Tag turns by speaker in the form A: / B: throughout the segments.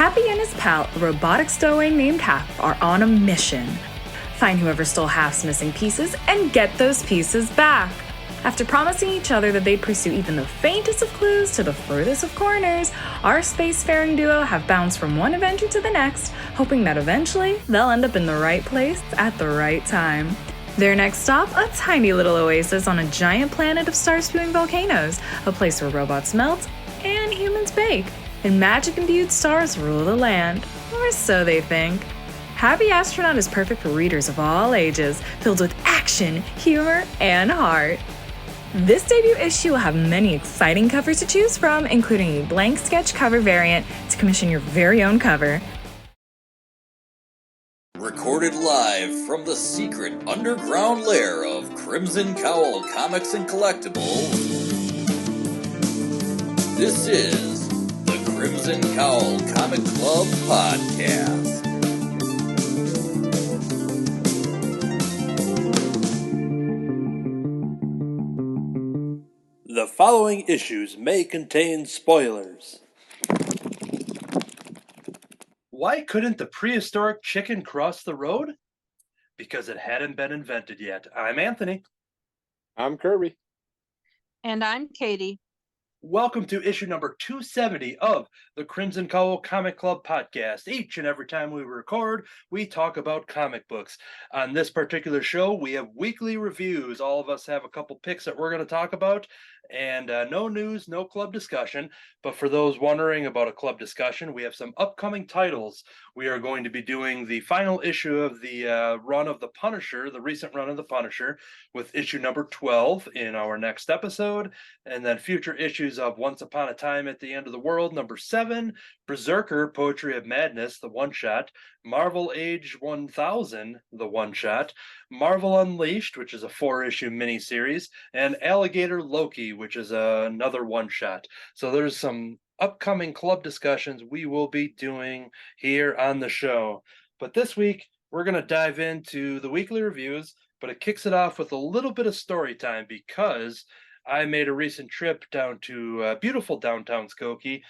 A: Happy and his pal, a robotic stowaway named Half, are on a mission. Find whoever stole Half's missing pieces and get those pieces back. After promising each other that they'd pursue even the faintest of clues to the furthest of corners, our spacefaring duo have bounced from one adventure to the next, hoping that eventually they'll end up in the right place at the right time. Their next stop, a tiny little oasis on a giant planet of star-spewing volcanoes, a place where robots melt and humans bake, and magic-imbued stars rule the land, or so they think. Happy Astronaut is perfect for readers of all ages, filled with action, humor, and heart. This debut issue will have many exciting covers to choose from, including a blank sketch cover variant to commission your very own cover.
B: Recorded live from the secret underground lair of Crimson Cowl Comics and Collectibles, this is the Crimson Cowl Comic Club Podcast.
C: The following issues may contain spoilers. Why couldn't the prehistoric chicken cross the road? Because it hadn't been invented yet. I'm Anthony.
D: I'm Kirby.
E: And I'm Katie.
C: Welcome to issue number 270 of the Crimson Cowl Comic Club Podcast. Each and every time we record, we talk about comic books. On this particular show, we have weekly reviews. All of us have a couple picks that we're going to talk about. And no news, no club discussion. But for those wondering about a club discussion, we have some upcoming titles. We are going to be doing the final issue of the run of The Punisher, the recent run of The Punisher, with issue number 12 in our next episode. And then future issues of Once Upon a Time at the End of the World, number 7, Berserker, Poetry of Madness, the one-shot, Marvel Age 1000, the one-shot, Marvel Unleashed, which is a 4-issue miniseries, and Alligator Loki, which is another one-shot. So there's some upcoming club discussions we will be doing here on the show. But this week, we're going to dive into the weekly reviews, but it kicks it off with a little bit of story time because I made a recent trip down to beautiful downtown Skokie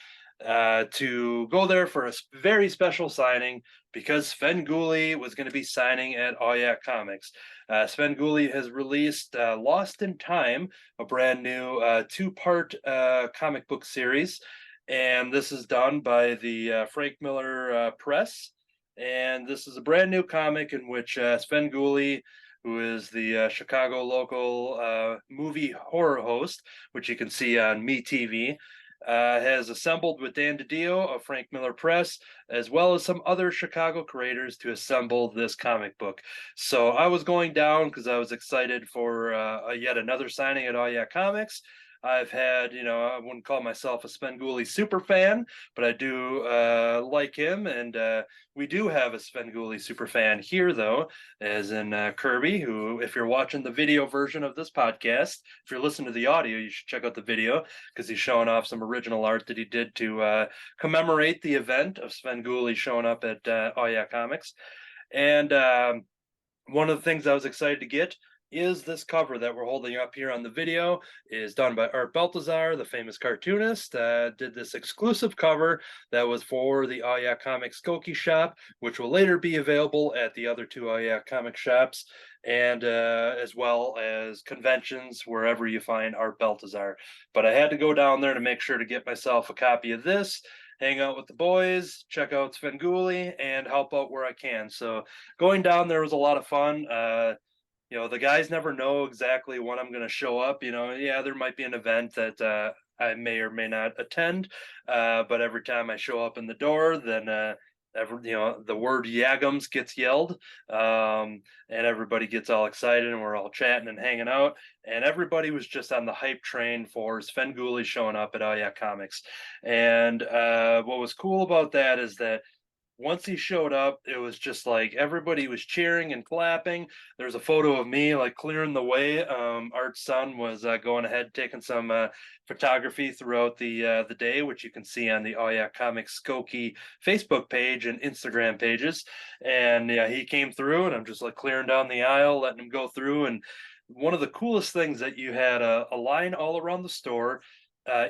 C: to go there for a very special signing because Svengoolie was going to be signing at Ayak Comics. Svengoolie has released Lost in Time, a brand new 2-part comic book series, and this is done by the Frank Miller Press, and this is a brand new comic in which Svengoolie, who is the Chicago local movie horror host, which you can see on MeTV, has assembled with Dan DiDio of Frank Miller Press, as well as some other Chicago creators to assemble this comic book. So I was going down because I was excited for yet another signing at Ayak Comics. I've had, I wouldn't call myself a Svengoolie super fan, but I do like him, and we do have a Svengoolie super fan here, though, as in Kirby, who, if you're watching the video version of this podcast, if you're listening to the audio, you should check out the video, because he's showing off some original art that he did to commemorate the event of Svengoolie showing up at Ayak Comics. And one of the things I was excited to get is this cover that we're holding up here on the video is done by Art Baltazar, the famous cartoonist. Did this exclusive cover that was for the Ayak Comics Skokie shop, which will later be available at the other 2 Ayak comic shops, and as well as conventions wherever you find Art Baltazar. But I had to go down there to make sure to get myself a copy of this, hang out with the boys, check out Svengoolie, and help out where I can. So going down there was a lot of fun. The guys never know exactly when I'm going to show up. There might be an event that I may or may not attend, but every time I show up in the door, then the word Yagums gets yelled, and everybody gets all excited, and we're all chatting and hanging out, and everybody was just on the hype train for Svengoolie showing up at Ayak Comics. And what was cool about that is that once he showed up, it was just like everybody was cheering and clapping. There's a photo of me like clearing the way. Art's son was going ahead taking some photography throughout the day, which you can see on the Ayak Comics Skokie Facebook page and Instagram pages. And yeah, he came through, and I'm just like clearing down the aisle, letting him go through. And one of the coolest things that you had a line all around the store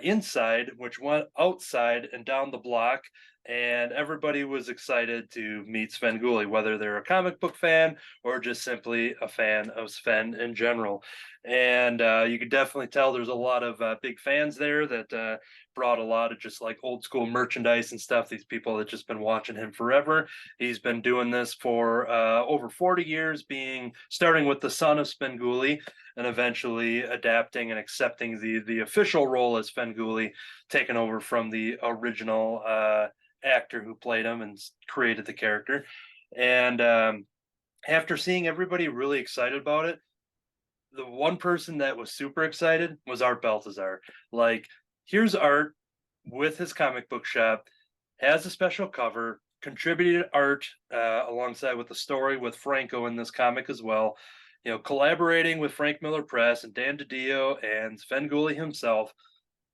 C: inside, which went outside and down the block, and everybody was excited to meet Svengoolie, whether they're a comic book fan or just simply a fan of Sven in general. And you could definitely tell there's a lot of big fans there that brought a lot of just like old school merchandise and stuff. These people that just been watching him forever. He's been doing this for over 40 years, being starting with the son of Svengoolie and eventually adapting and accepting the official role as Svengoolie, taking over from the original actor who played him and created the character. And after seeing everybody really excited about it, the one person that was super excited was Art Baltazar. Like, here's Art with his comic book shop, has a special cover, contributed art alongside with the story with Franco in this comic as well. You know, collaborating with Frank Miller Press and Dan DiDio and Svengoolie himself.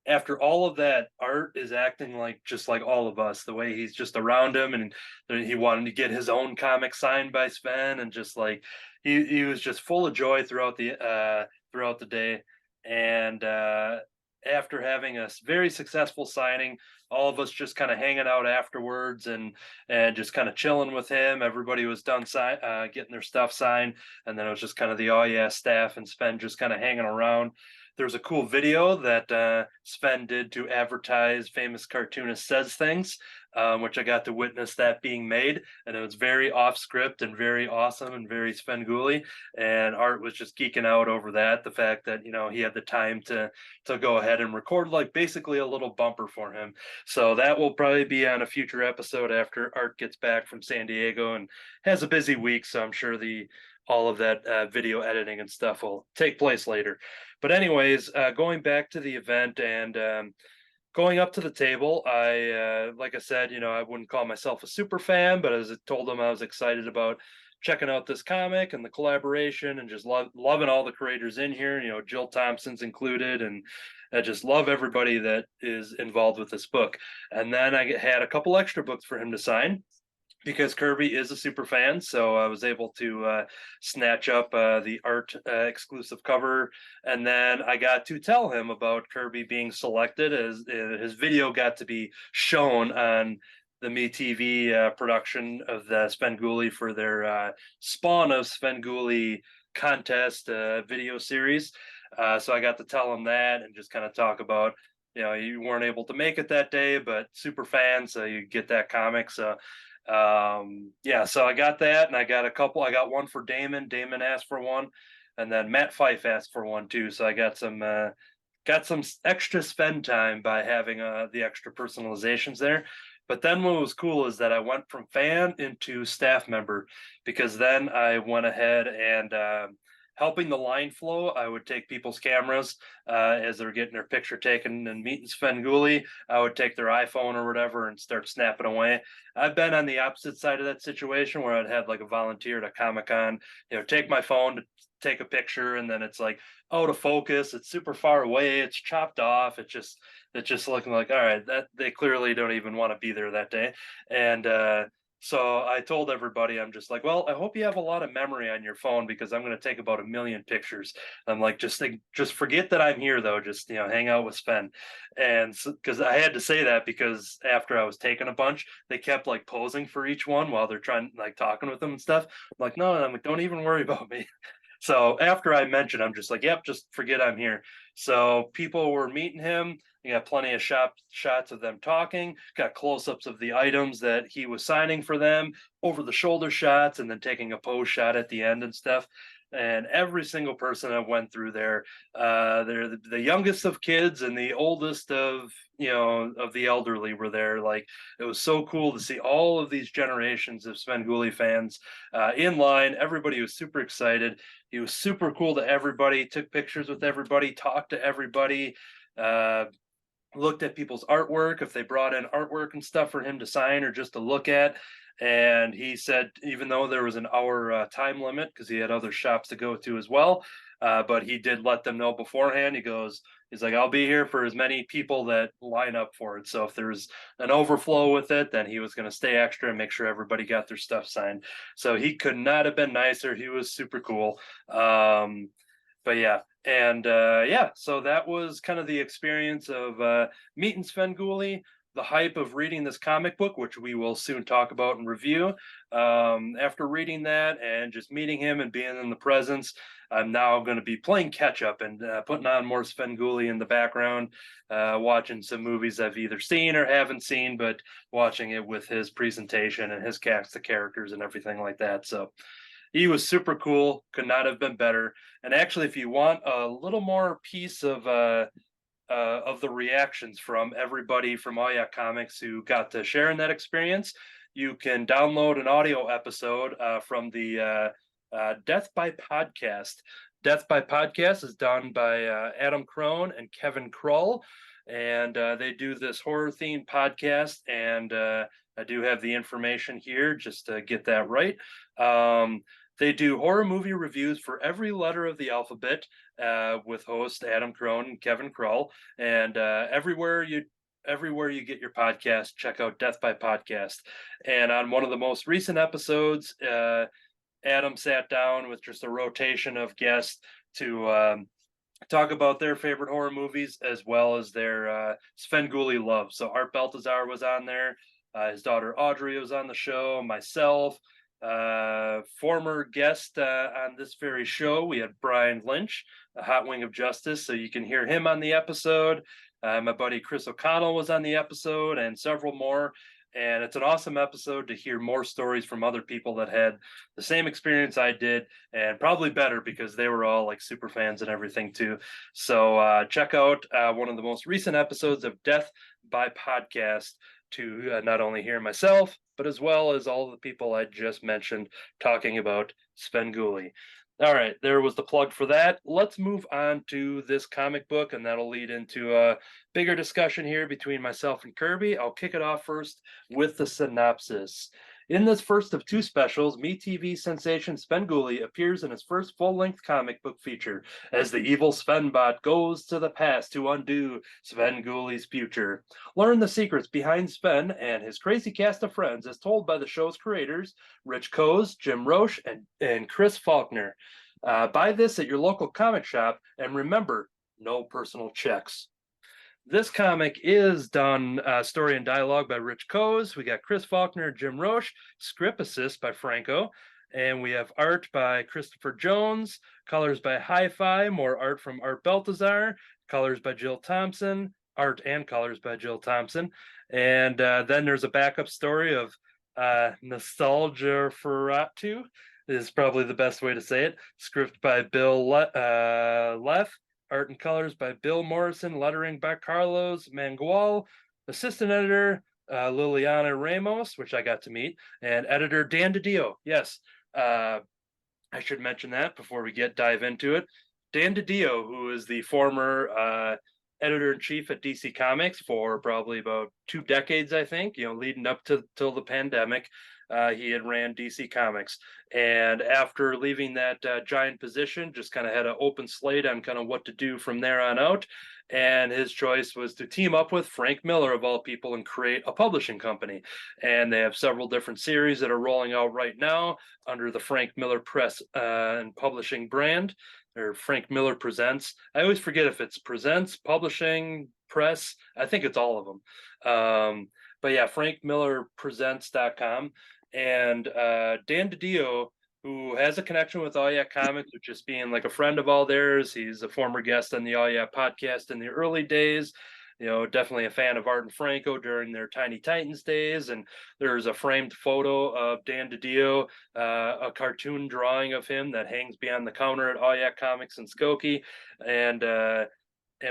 C: After all of that, Art is acting like just like all of us, the way he's just around him, and he wanted to get his own comic signed by Sven, and just like he was just full of joy throughout the day. And after having a very successful signing, all of us just kind of hanging out afterwards and just kind of chilling with him. Everybody was done getting their stuff signed, and then it was just kind of the oh yeah staff and Sven just kind of hanging around. There's a cool video that Sven did to advertise Famous Cartoonist Says Things, which I got to witness that being made. And it was very off script and very awesome and very Svengoolie. And Art was just geeking out over that. The fact that, you know, he had the time to go ahead and record like basically a little bumper for him. So that will probably be on a future episode after Art gets back from San Diego and has a busy week. So I'm sure all of that video editing and stuff will take place later. But anyways, going back to the event and going up to the table, like I said, you know, I wouldn't call myself a super fan, but as I told them, I was excited about checking out this comic and the collaboration and just loving all the creators in here, you know, Jill Thompson's included, and I just love everybody that is involved with this book. And then I had a couple extra books for him to sign, because Kirby is a super fan, so I was able to snatch up the Art exclusive cover, and then I got to tell him about Kirby being selected as his video got to be shown on the MeTV production of the Svengoolie for their Spawn of Svengoolie contest video series. So I got to tell him that and just kind of talk about, you know, you weren't able to make it that day, but super fan, so you get that comic. So yeah, so I got that, and I got one for Damon asked for one, and then Matt Fife asked for one too, so I got some extra spend time by having the extra personalizations there. But then what was cool is that I went from fan into staff member, because then I went ahead and helping the line flow, I would take people's cameras as they're getting their picture taken and meeting Svengoolie. I would take their iPhone or whatever and start snapping away. I've been on the opposite side of that situation where I'd had like a volunteer at a Comic-Con, you know, take my phone to take a picture, and then it's like out of focus. It's super far away. It's chopped off. It's just looking like, all right, that they clearly don't even want to be there that day. And so I told everybody, I'm just like, well, I hope you have a lot of memory on your phone, because I'm going to take about 1 million pictures. I'm like, just forget that I'm here though. Just, you know, hang out with Sven. And because I had to say that, because after I was taking a bunch, they kept like posing for each one while they're trying, like talking with them and stuff. I'm like, no, I'm like, don't even worry about me. So after I mentioned, I'm just like, yep, just forget I'm here. So people were meeting him. You got plenty of shots of them talking, got close-ups of the items that he was signing for them, over the shoulder shots, and then taking a pose shot at the end and stuff. And every single person I went through there, they're the youngest of kids and the oldest of, you know, of the elderly were there. Like, it was so cool to see all of these generations of Svengoolie fans in line. Everybody was super excited. He was super cool to everybody, took pictures with everybody, talked to everybody, looked at people's artwork, if they brought in artwork and stuff for him to sign or just to look at. And he said, even though there was an hour time limit, because he had other shops to go to as well, but he did let them know beforehand. He's like, I'll be here for as many people that line up for it. So if there's an overflow with it, then he was going to stay extra and make sure everybody got their stuff signed. So he could not have been nicer. He was super cool. But yeah, and yeah, so that was kind of the experience of meeting Svengoolie. the hype of reading this comic book, which we will soon talk about and review. After reading that and just meeting him and being in the presence, I'm now going to be playing catch up and putting on more Svengoolie in the background, watching some movies I've either seen or haven't seen, but watching it with his presentation and his cast of characters and everything like that. So he was super cool, could not have been better. And actually, if you want a little more piece of the reactions from everybody from All Yeah Comics who got to share in that experience, you can download an audio episode from the Death by Podcast. Death by Podcast is done by Adam Crone and Kevin Krull, and they do this horror themed podcast. And I do have the information here just to get that right. They do horror movie reviews for every letter of the alphabet with host Adam Crone and Kevin Krull. And everywhere you get your podcast, check out Death by Podcast. And on one of the most recent episodes, Adam sat down with just a rotation of guests to talk about their favorite horror movies as well as their Svengoolie love. So Art Baltazar was on there. His daughter Audrey was on the show. Myself, former guest on this very show, we had Brian Lynch, the Hot Wing of Justice, so you can hear him on the episode. My buddy Chris O'Connell was on the episode, and several more. And it's an awesome episode to hear more stories from other people that had the same experience I did, and probably better because they were all like super fans and everything too. So check out one of the most recent episodes of Death by Podcast to not only hear myself, but as well as all the people I just mentioned talking about Svengoolie. All right, there was the plug for that. Let's move on to this comic book, and that'll lead into a bigger discussion here between myself and Kirby. I'll kick it off first with the synopsis. In this first of two specials, MeTV sensation Svengoolie appears in his first full-length comic book feature as the evil Svenbot goes to the past to undo Svengoolie's future. Learn the secrets behind Sven and his crazy cast of friends as told by the show's creators, Rich Coase, Jim Roche, and Chris Faulkner. Buy this at your local comic shop, and remember, no personal checks. This comic is done story and dialogue by Rich Coase. We got Chris Faulkner, Jim Roche, script assist by Franco, and we have art by Christopher Jones, colors by Hi-Fi, more art from Art Baltazar, colors by Jill Thompson, art and colors by Jill Thompson, and then there's a backup story of Nostalgia Ferratu, is probably the best way to say it, script by Bill Leff, art and colors by Bill Morrison, lettering by Carlos Mangual, assistant editor Liliana Ramos, which I got to meet, and editor Dan DiDio. Yes, I should mention that before we dive into it. Dan DiDio, who is the former editor-in-chief at DC Comics for probably about 2 decades, I think, leading up till the pandemic. He had ran DC Comics, and after leaving that giant position, just kind of had an open slate on kind of what to do from there on out. And his choice was to team up with Frank Miller, of all people, and create a publishing company. And they have several different series that are rolling out right now under the Frank Miller Press and Publishing brand, or Frank Miller Presents. I always forget if it's Presents, Publishing, Press. I think it's all of them. But yeah, frankmillerpresents.com. And Dan DiDio, who has a connection with All Yeah Comics, with just being like a friend of all theirs. He's a former guest on the All Yeah podcast in the early days. Definitely a fan of Art and Franco during their Tiny Titans days. And there's a framed photo of Dan DiDio, a cartoon drawing of him that hangs behind the counter at All Yeah Comics in Skokie. And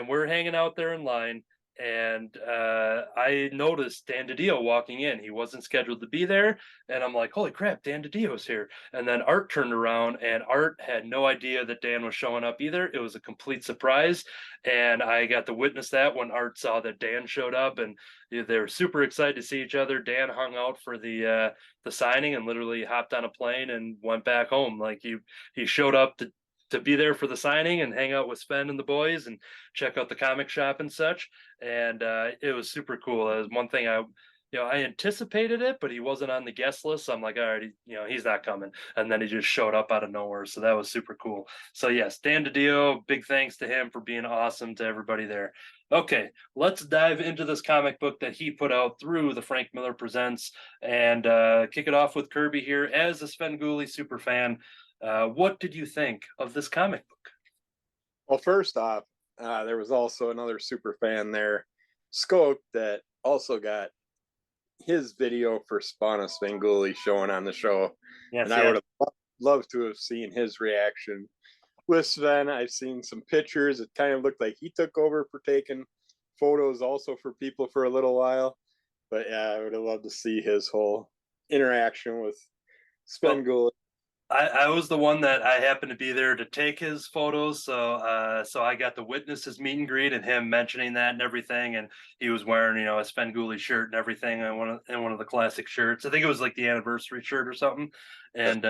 C: we're hanging out there in line. And I noticed Dan DiDio walking in. He wasn't scheduled to be there, and I'm like, holy crap, Dan DiDio's here. And then Art turned around, and Art had no idea that Dan was showing up either. It was a complete surprise, and I got to witness that when Art saw that Dan showed up, and they were super excited to see each other. Dan hung out for the signing and literally hopped on a plane and went back home. Like he showed up to be there for the signing and hang out with Sven and the boys and check out the comic shop and such. And it was super cool. It was one thing I anticipated it, but he wasn't on the guest list. So I'm like, all right, he's not coming. And then he just showed up out of nowhere. So that was super cool. So yes, Dan DiDio, big thanks to him for being awesome to everybody there. Okay, let's dive into this comic book that he put out through the Frank Miller Presents and kick it off with Kirby here. As a Svengoolie super fan, what did you think of this comic book?
D: Well, first off, there was also another super fan there, Scope, that also got his video for Spawn of Svengoolie showing on the show.
C: Yes,
D: And I would have loved to have seen his reaction. With Sven, I've seen some pictures. It kind of looked like he took over for taking photos also for people for a little while. But yeah, I would have loved to see his whole interaction with
C: Well,
D: Svengoolie.
C: I was the one that I happened to be there to take his photos, so I got to witness his meet and greet and him mentioning that and everything. And he was wearing, a Svengoolie shirt and everything, and one of the classic shirts. I think it was like the anniversary shirt or something. And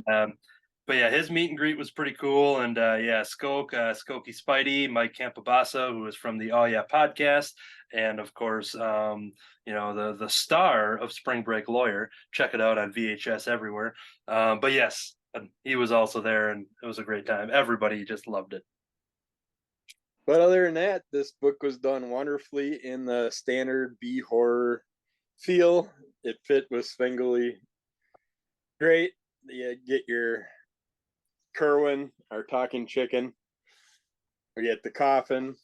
C: but yeah, his meet and greet was pretty cool. And yeah, Skokey Spidey, Mike Campabassa, who is from the Oh Yeah podcast, and of course, the star of Spring Break Lawyer. Check it out on VHS everywhere. But yes, and he was also there, and it was a great time. Everybody just loved it.
D: But other than that, this book was done wonderfully in the standard B horror feel. It fit with Svengoolie great. You get your Kerwin, our talking chicken. We get the coffin,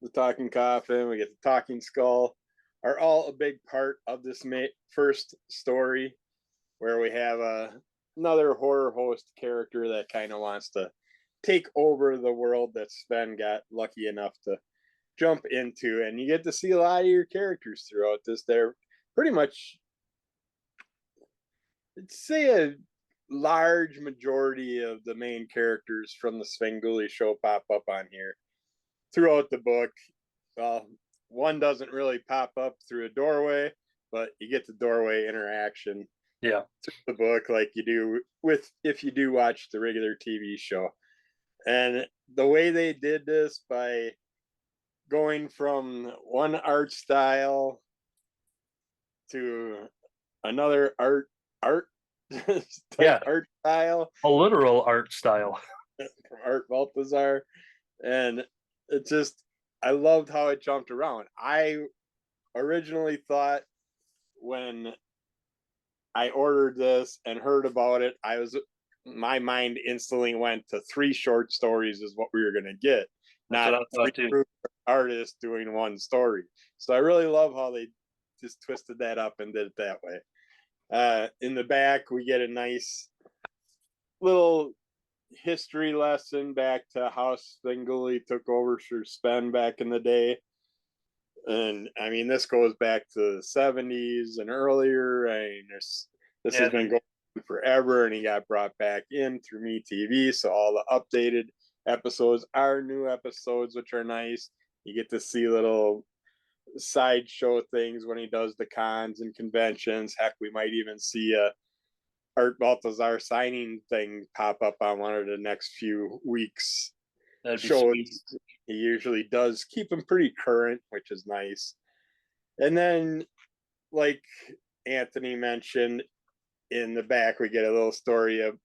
D: the talking coffin. We get the talking skull. Are all a big part of this first story, where we have another horror host character that kind of wants to take over the world that Sven got lucky enough to jump into, and you get to see a lot of your characters throughout this. They're pretty much, I'd say, a large majority of the main characters from the Svengoolie show pop up on here throughout the book. Well, one doesn't really pop up through a doorway, but you get the doorway interaction
C: Yeah,
D: through the book like you do with if you do watch the regular TV show. And the way they did this by going from one art style to another art
C: yeah,
D: art style
C: a literal art style.
D: from Art Baltazar, and it just I loved how it jumped around. I originally thought when I ordered this and heard about it, my mind instantly went to 3 short stories is what we were going to get,
C: That's
D: not
C: what I thought too.
D: 3 artists doing one story. So I really love how they just twisted that up and did it that way. In the back, we get a nice little history lesson back to how Svengoolie took over for Sven back in the day. And I mean, this goes back to the 70s and earlier. I mean, this
C: Yeah,
D: has been going on forever, and he got brought back in through MeTV. So all the updated episodes are new episodes, which are nice. You get to see little sideshow things when he does the cons and conventions. Heck, we might even see a Art Baltazar signing thing pop up on one of the next few weeks
C: that'd be
D: shows.
C: sweet.
D: He usually does keep them pretty current, which is nice. And then, like Anthony mentioned, in the back we get a little story of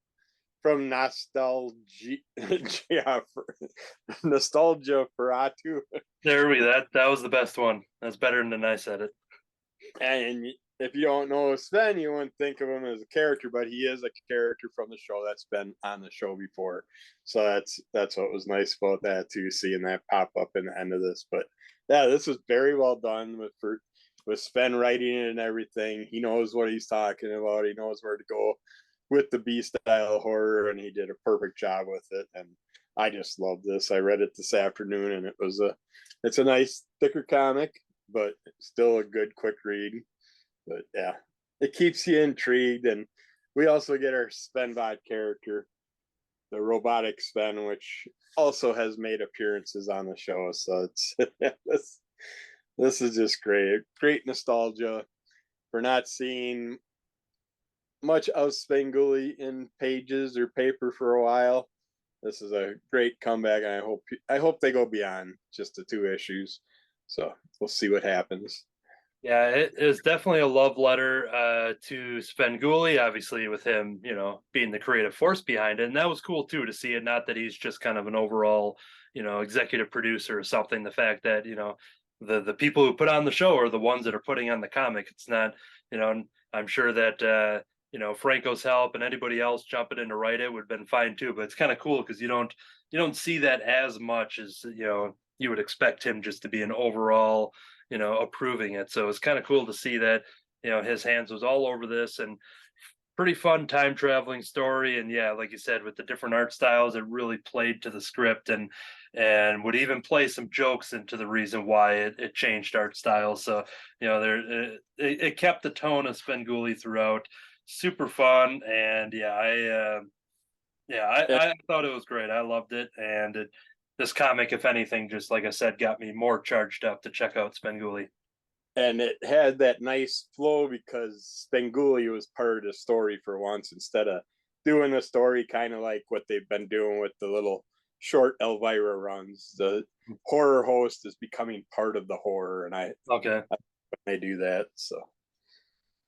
D: from nostalgia nostalgia for Atu.
C: That was the best one. That's better than I said it.
D: And if you don't know Sven, you wouldn't think of him as a character, but he is a character from the show that's been on the show before. So that's what was nice about that too, seeing that pop up in the end of this. But yeah, this was very well done with Sven writing it and everything. He knows what he's talking about. He knows where to go with the B style horror, and he did a perfect job with it. And I just love this. I read it this afternoon, and it's a nice thicker comic, but still a good quick read. But yeah, it keeps you intrigued. And we also get our Svenbot character, the robotic Sven, which also has made appearances on the show. So it's this is just great nostalgia for not seeing much of Svengoolie in pages or paper for a while. This is a great comeback, and I hope they go beyond just the 2 issues. So we'll see what happens.
C: Yeah, it is definitely a love letter to Svengoolie, obviously with him, being the creative force behind it. And that was cool too to see it. Not that he's just kind of an overall, executive producer or something. The fact that, the people who put on the show are the ones that are putting on the comic. It's not, I'm sure that Franco's help and anybody else jumping in to write it would have been fine too. But it's kind of cool because you don't see that as much as you would expect him just to be an overall approving it. So it's kind of cool to see that his hands was all over this, and pretty fun time traveling story. And yeah, like you said, with the different art styles, it really played to the script, and would even play some jokes into the reason why it changed art styles. So it kept the tone of Svengoolie throughout. Super fun. And I thought it was great. I loved it. And this comic, if anything, just like I said, got me more charged up to check out Svengoolie.
D: And it had that nice flow because Svengoolie was part of the story for once, instead of doing the story kind of like what they've been doing with the little short Elvira runs. The horror host is becoming part of the horror, and I they do that. So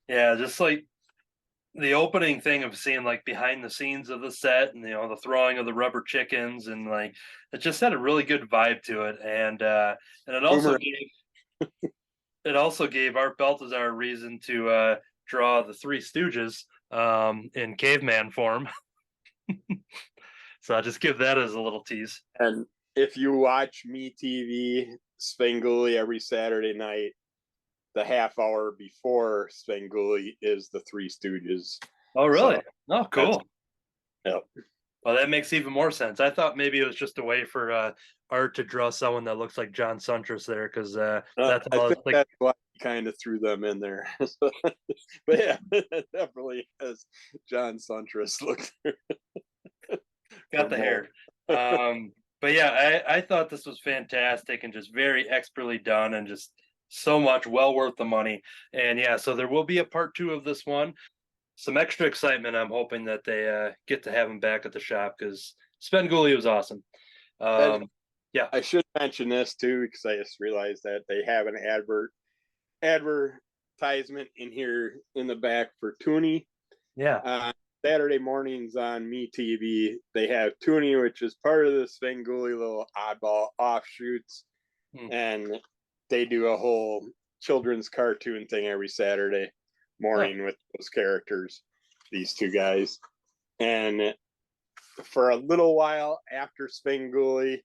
C: yeah, just like the opening thing of seeing like behind the scenes of the set, and the throwing of the rubber chickens, and like it just had a really good vibe to it. And it also gave Art Baltazar a reason to draw the Three Stooges in caveman form. So I'll just give that as a little tease.
D: And if you watch MeTV Svengoolie every Saturday night, the half hour before Svengoolie is the Three Stooges.
C: Oh, really? Oh, cool.
D: Yep.
C: Well, that makes even more sense. I thought maybe it was just a way for Art to draw someone that looks like John Suntress there, because that's
D: I think that's why he kind of threw them in there. But yeah, it definitely has John Suntress look.
C: Got the hair. But yeah, I thought this was fantastic and just very expertly done, and just so much well worth the money. And yeah, so there will be a part 2 of this one. Some extra excitement. I'm hoping that they get to have him back at the shop, because Svengoolie was awesome. Yeah,
D: I should mention this too, because I just realized that they have an advertisement in here in the back for Toonie.
C: Yeah.
D: Saturday mornings on MeTV, they have Toonie, which is part of the Svengoolie little oddball offshoots, and they do a whole children's cartoon thing every Saturday morning with those characters, these two guys. And for a little while after Svengoolie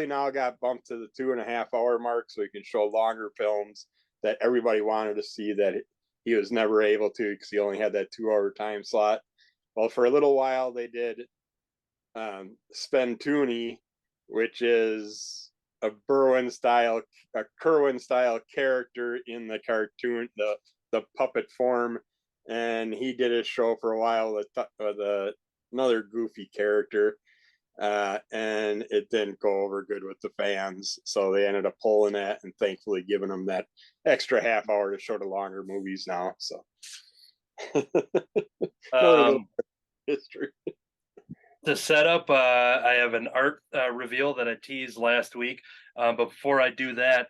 D: now got bumped to the 2.5 hour mark, so he can show longer films that everybody wanted to see that he was never able to, because he only had that 2 hour time slot. Well, for a little while they did Sven-Toonie, which is a Kerwin style character in the cartoon, the puppet form, and he did his show for a while with another goofy character, and it didn't go over good with the fans, so they ended up pulling that, and thankfully giving them that extra half hour to show the longer movies now. So history.
C: The setup, I have an art reveal that I teased last week, but before I do that,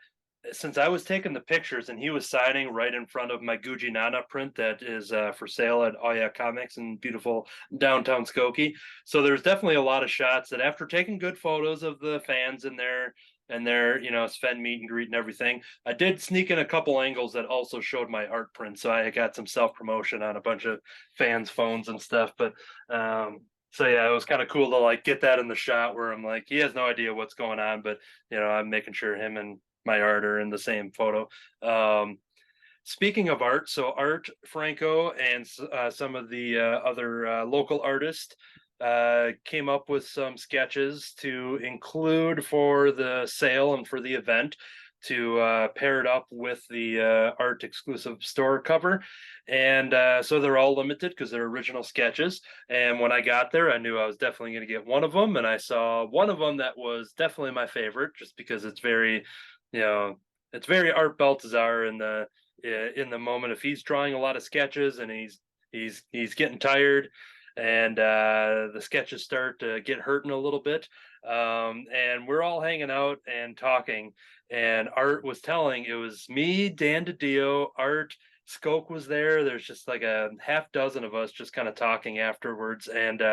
C: since I was taking the pictures and he was signing right in front of my Gucci Nana print that is for sale at Oh Yeah Comics in beautiful downtown Skokie. So there's definitely a lot of shots that, after taking good photos of the fans and their Sven meet and greet and everything, I did sneak in a couple angles that also showed my art print. So I got some self-promotion on a bunch of fans' phones and stuff. But so yeah, it was kind of cool to like get that in the shot where I'm like, he has no idea what's going on, but I'm making sure him and my art are in the same photo. Speaking of art, so Art Franco and some of the other local artists came up with some sketches to include for the sale and for the event, to pair it up with the art exclusive store cover. And so they're all limited because they're original sketches. And when I got there, I knew I was definitely going to get one of them. And I saw one of them that was definitely my favorite, just because it's very, it's very Art Baltazar in the moment. If he's drawing a lot of sketches and he's getting tired, and the sketches start to get hurting a little bit, and we're all hanging out and talking, and Art was telling, it was me, Dan DiDio, Art, Skoke was there. There's just like a half dozen of us just kind of talking afterwards, and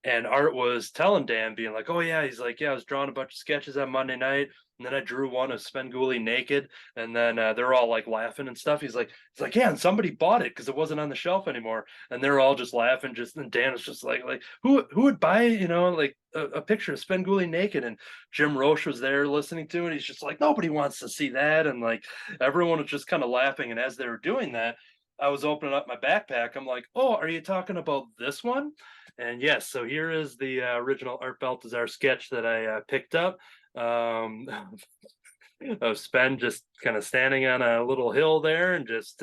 C: And Art was telling Dan, being like, "Oh yeah," he's like, "Yeah, I was drawing a bunch of sketches on Monday night, and then I drew one of Svengoolie naked, and then they're all like laughing and stuff." He's like, "Yeah," and somebody bought it because it wasn't on the shelf anymore, and they're all just laughing. Just and Dan was just like who would buy like a picture of Svengoolie naked? And Jim Roche was there listening to it. He's just like, nobody wants to see that, and like everyone was just kind of laughing. And as they were doing that, I was opening up my backpack. I'm like, "Oh, are you talking about this one?" And yes, so here is the original Art Baltazar sketch that I picked up um, of Sven just kind of standing on a little hill there and just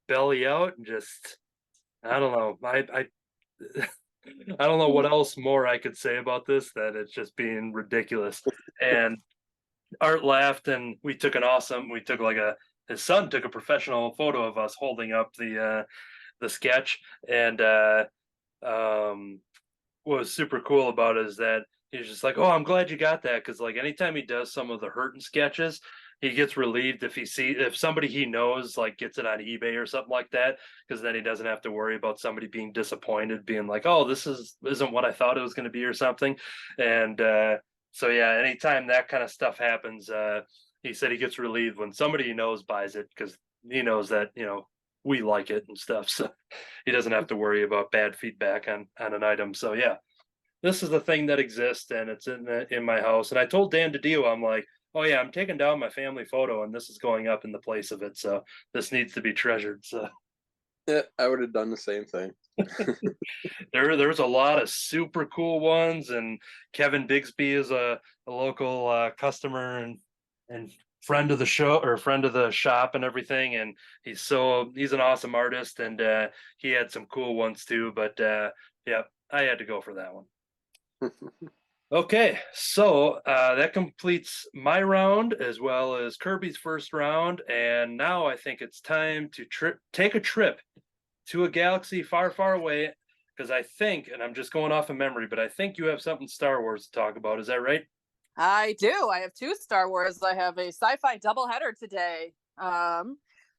C: belly out and just I don't know. I don't know what else more I could say about this. That it's just being ridiculous. And Art laughed, and we took like a his son took a professional photo of us holding up the sketch and. What was super cool about it is that he's just like, "Oh, I'm glad you got that," because like anytime he does some of the hurting sketches, he gets relieved if somebody he knows like gets it on eBay or something like that, because then he doesn't have to worry about somebody being disappointed, being like, "Oh, isn't what I thought it was going to be" or something. And so yeah, anytime that kind of stuff happens, he said he gets relieved when somebody he knows buys it because he knows that we like it and stuff. So he doesn't have to worry about bad feedback on an item. So yeah, this is the thing that exists, and it's in my house. And I told Dan DiDio, I'm like, "Oh yeah, I'm taking down my family photo, and this is going up in the place of it. So this needs to be treasured." So
D: Yeah, I would have done the same thing.
C: there's a lot of super cool ones, and Kevin Bigsby is a local customer and friend of the show or friend of the shop and everything, and he's an awesome artist, and he had some cool ones too. But yeah, I had to go for that one. Okay, so that completes my round as well as Kirby's first round, and now I think it's time to take a trip to a galaxy far, far away. Because I think, and I'm just going off of memory, but I think you have something Star Wars to talk about. Is that right?
E: I do. I have two Star Wars. I have a sci-fi doubleheader today.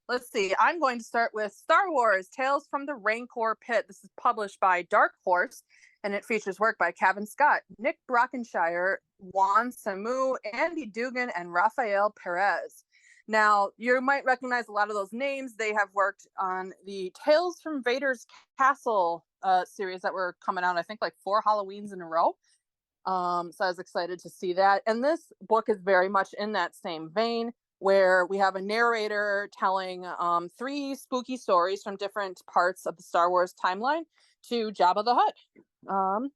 E: Let's see. I'm going to start with Star Wars: Tales from the Rancor Pit. This is published by Dark Horse, and it features work by Kevin Scott, Nick Brockenshire, Juan Samu, Andy Dugan, and Rafael Perez. Now, you might recognize a lot of those names. They have worked on the Tales from Vader's Castle series that were coming out, I think, like 4 Halloweens in a row. So I was excited to see that. And this book is very much in that same vein, where we have a narrator telling 3 spooky stories from different parts of the Star Wars timeline to Jabba the Hutt.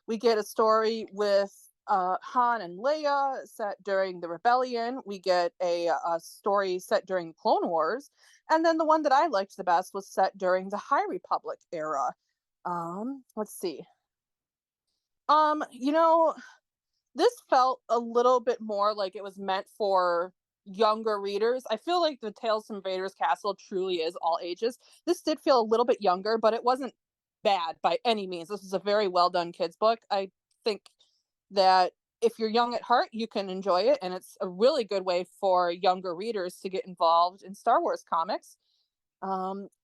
E: We get a story with Han and Leia set during the Rebellion. We get a story set during the Clone Wars. And then the one that I liked the best was set during the High Republic era. Let's see. You know, this felt a little bit more like it was meant for younger readers. I feel like the Tales from Vader's Castle truly is all ages. This did feel a little bit younger, but it wasn't bad by any means. This is a very well done kids book. I think that if you're young at heart, you can enjoy it, and it's a really good way for younger readers to get involved in Star Wars comics.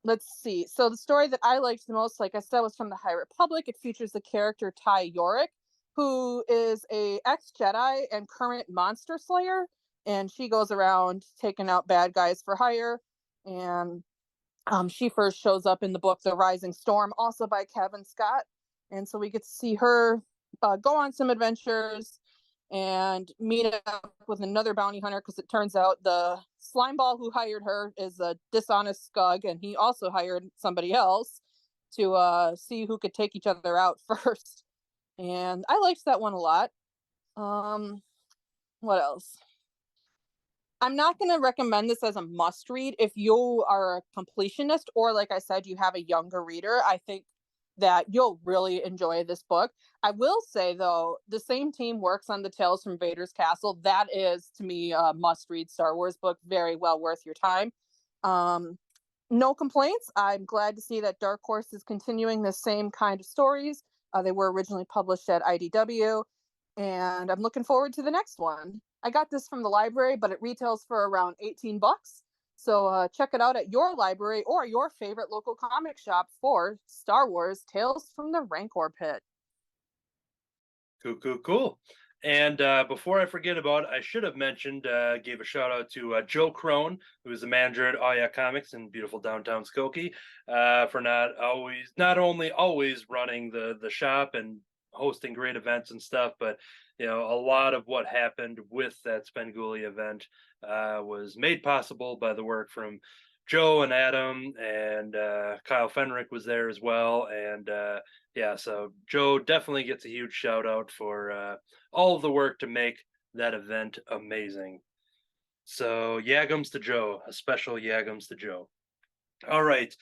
E: Let's see. So the story that I liked the most, like I said, was from the High Republic. It features the character Ty Yorick, who is a ex-Jedi and current monster slayer, and she goes around taking out bad guys for hire. And she first shows up in the book The Rising Storm, also by Kevin Scott. And so we get to see her go on some adventures and meet up with another bounty hunter, because it turns out the slimeball who hired her is a dishonest scug, and he also hired somebody else to see who could take each other out first. And I liked that one a lot. What else? I'm not going to recommend this as a must read if you are a completionist, or like I said, you have a younger reader. I think that you'll really enjoy this book. I will say, though, the same team works on the Tales from Vader's Castle. That is, to me, a must-read Star Wars book. Very well worth your time. No complaints. I'm glad to see that Dark Horse is continuing the same kind of stories. They were originally published at IDW, and I'm looking forward to the next one. I got this from the library, but it retails for around $18. So check it out at your library or your favorite local comic shop for Star Wars: Tales from the Rancor Pit.
C: Cool. And before I forget about it, I should have mentioned, gave a shout out to Joe Crone, who is the manager at Oh Yeah Comics in beautiful downtown Skokie, for not only always running the shop and hosting great events and stuff, but a lot of what happened with that Svengoolie event was made possible by the work from Joe and Adam, and Kyle Fenrick was there as well, and yeah, so Joe definitely gets a huge shout out for all of the work to make that event amazing. So Yagums to Joe, a special Yagums to Joe. All right,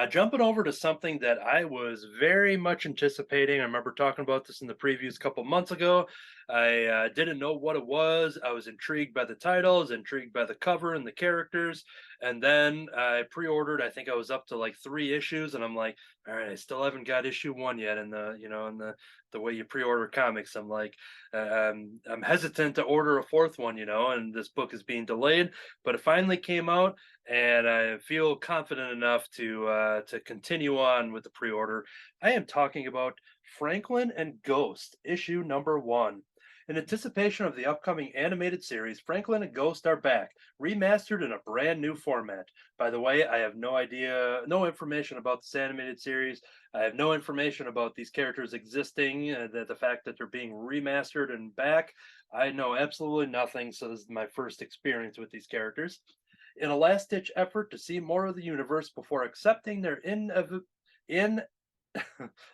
C: jumping over to something that I was very much anticipating. I remember talking about this in the previews a couple months ago. I didn't know what it was. I was intrigued by the titles, intrigued by the cover and the characters, and then I pre-ordered. I think I was up to like 3 issues, and I'm like, all right, I still haven't got issue 1 yet. And the way you pre-order comics, I'm like, I'm hesitant to order a 4th one, and this book is being delayed, but it finally came out and I feel confident enough to continue on with the pre-order. I am talking about Franklin and Ghost, issue number 1. In anticipation of the upcoming animated series, Franklin and Ghost are back, remastered in a brand new format. By the way, I have no information about this animated series. I have no information about these characters existing, the fact that they're being remastered and back. I know absolutely nothing, so this is my first experience with these characters. In a last-ditch effort to see more of the universe before accepting their in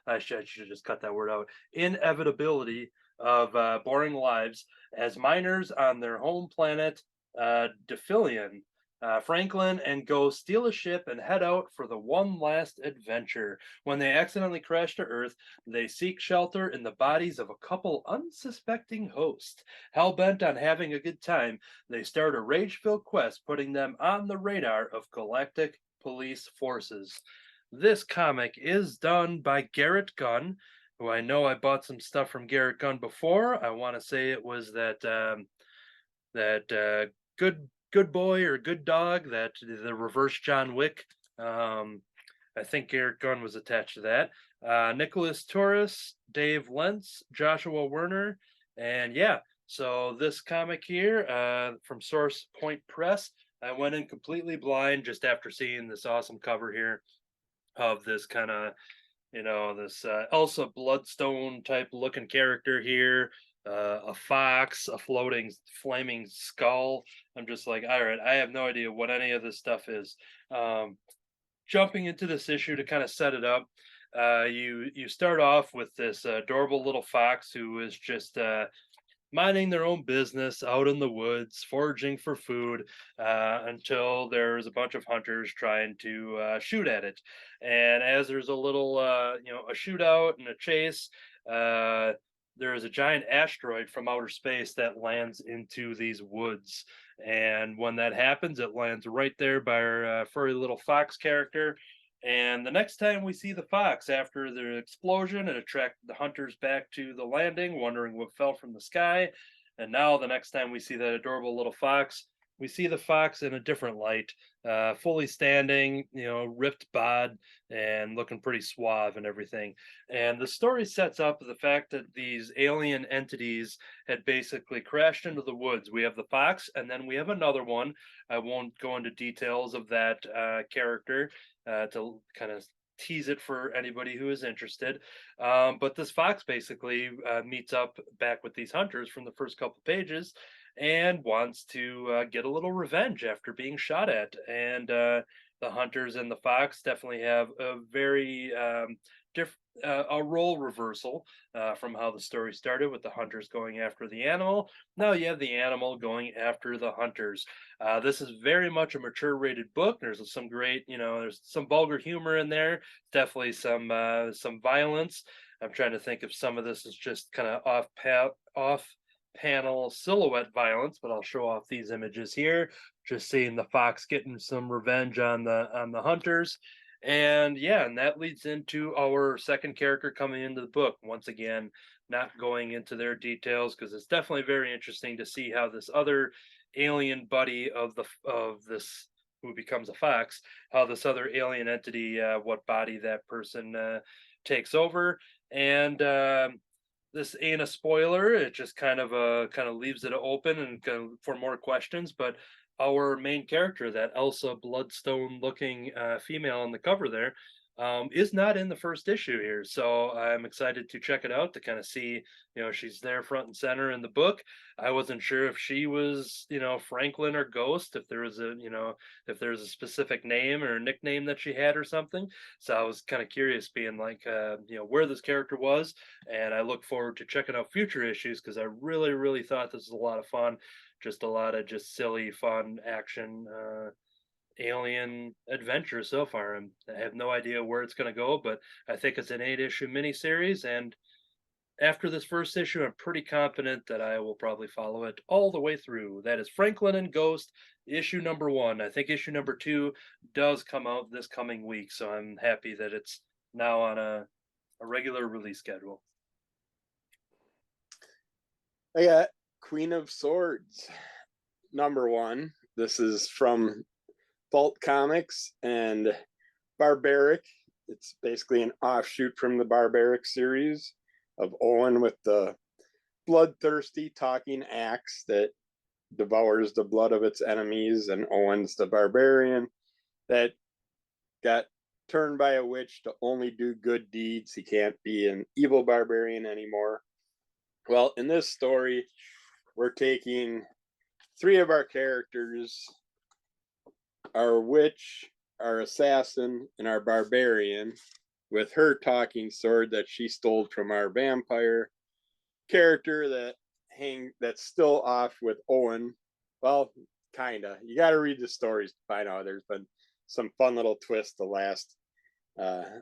C: I should have just cut that word out. Inevitability of boring lives as miners on their home planet, Dephilion. Franklin and Ghost steal a ship and head out for the one last adventure. When they accidentally crash to Earth, they seek shelter in the bodies of a couple unsuspecting hosts. Hell-bent on having a good time, they start a rage-filled quest, putting them on the radar of galactic police forces. This comic is done by Garrett Gunn, who I know I bought some stuff from Garrett Gunn before. I want to say it was that good boy or good dog, that the reverse John Wick. I think Garrett Gunn was attached to that. Nicholas Torres, Dave Lentz, Joshua Werner, and yeah. So this comic here from Source Point Press, I went in completely blind just after seeing this awesome cover here of this kind of this Elsa Bloodstone type looking character here, a fox, a floating flaming skull. I'm just like, all right, I have no idea what any of this stuff is. Jumping into this issue to kind of set it up, you start off with this adorable little fox who is just minding their own business out in the woods, foraging for food, until there's a bunch of hunters trying to shoot at it. And as there's a little, a shootout and a chase, there is a giant asteroid from outer space that lands into these woods. And when that happens, it lands right there by our furry little fox character. And the next time we see the fox after the explosion, it attracted the hunters back to the landing, wondering what fell from the sky. And now, the next time we see that adorable little fox, we see the fox in a different light, fully standing, ripped bod and looking pretty suave and everything. And the story sets up the fact that these alien entities had basically crashed into the woods. We have the fox, and then we have another one. I won't go into details of that character to kind of tease it for anybody who is interested. But this fox basically meets up back with these hunters from the first couple pages and wants to get a little revenge after being shot at. And the hunters and the fox definitely have a very a role reversal from how the story started, with the hunters going after the animal. Now you have the animal going after the hunters. This is very much a mature rated book. There's some great, there's some vulgar humor in there. Definitely some violence. I'm trying to think if some of this is just kind of off panel silhouette violence, but I'll show off these images here. Just seeing the fox getting some revenge on the hunters. And yeah, and that leads into our second character coming into the book. Once again, not going into their details because it's definitely very interesting to see how this other alien buddy of this who becomes a fox, how this other alien entity, what body that person takes over. And this ain't a spoiler. It just kind of leaves it open and for more questions. But our main character, that Elsa Bloodstone looking female on the cover there, is not in the first issue here. So I'm excited to check it out to kind of see, she's there front and center in the book. I wasn't sure if she was, Franklin or Ghost, if there was if there's a specific name or nickname that she had or something. So I was kind of curious, being like, where this character was, and I look forward to checking out future issues because I really, really thought this was a lot of fun. Just a lot of just silly, fun action, alien adventure so far. I have no idea where it's going to go, but I think it's an 8-issue miniseries, and after this first issue, I'm pretty confident that I will probably follow it all the way through. That is Franklin and Ghost, issue number 1. I think issue number 2 does come out this coming week, so I'm happy that it's now on a regular release schedule.
D: I got Queen of Swords, number 1. This is from Vault Comics and Barbaric. It's basically an offshoot from the Barbaric series of Owen with the bloodthirsty talking axe that devours the blood of its enemies, and Owen's the barbarian that got turned by a witch to only do good deeds. He can't be an evil barbarian anymore. Well, in this story, we're taking 3 of our characters, our witch, our assassin, and our barbarian, with her talking sword that she stole from our vampire character that's still off with Owen. Well, kinda. You got to read the stories to find out. There's been some fun little twists the last. I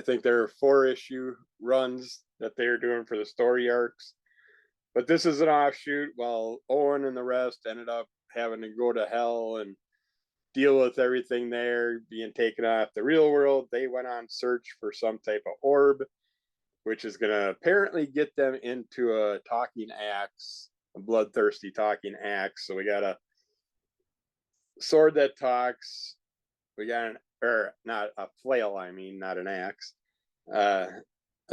D: think there are 4-issue runs that they're doing for the story arcs, but this is an offshoot. While Owen and the rest ended up having to go to hell and deal with everything there being taken off the real world, they went on search for some type of orb, which is going to apparently get them into a talking axe, a bloodthirsty talking axe. So we got a sword that talks. We got not a flail, I mean, not an axe. A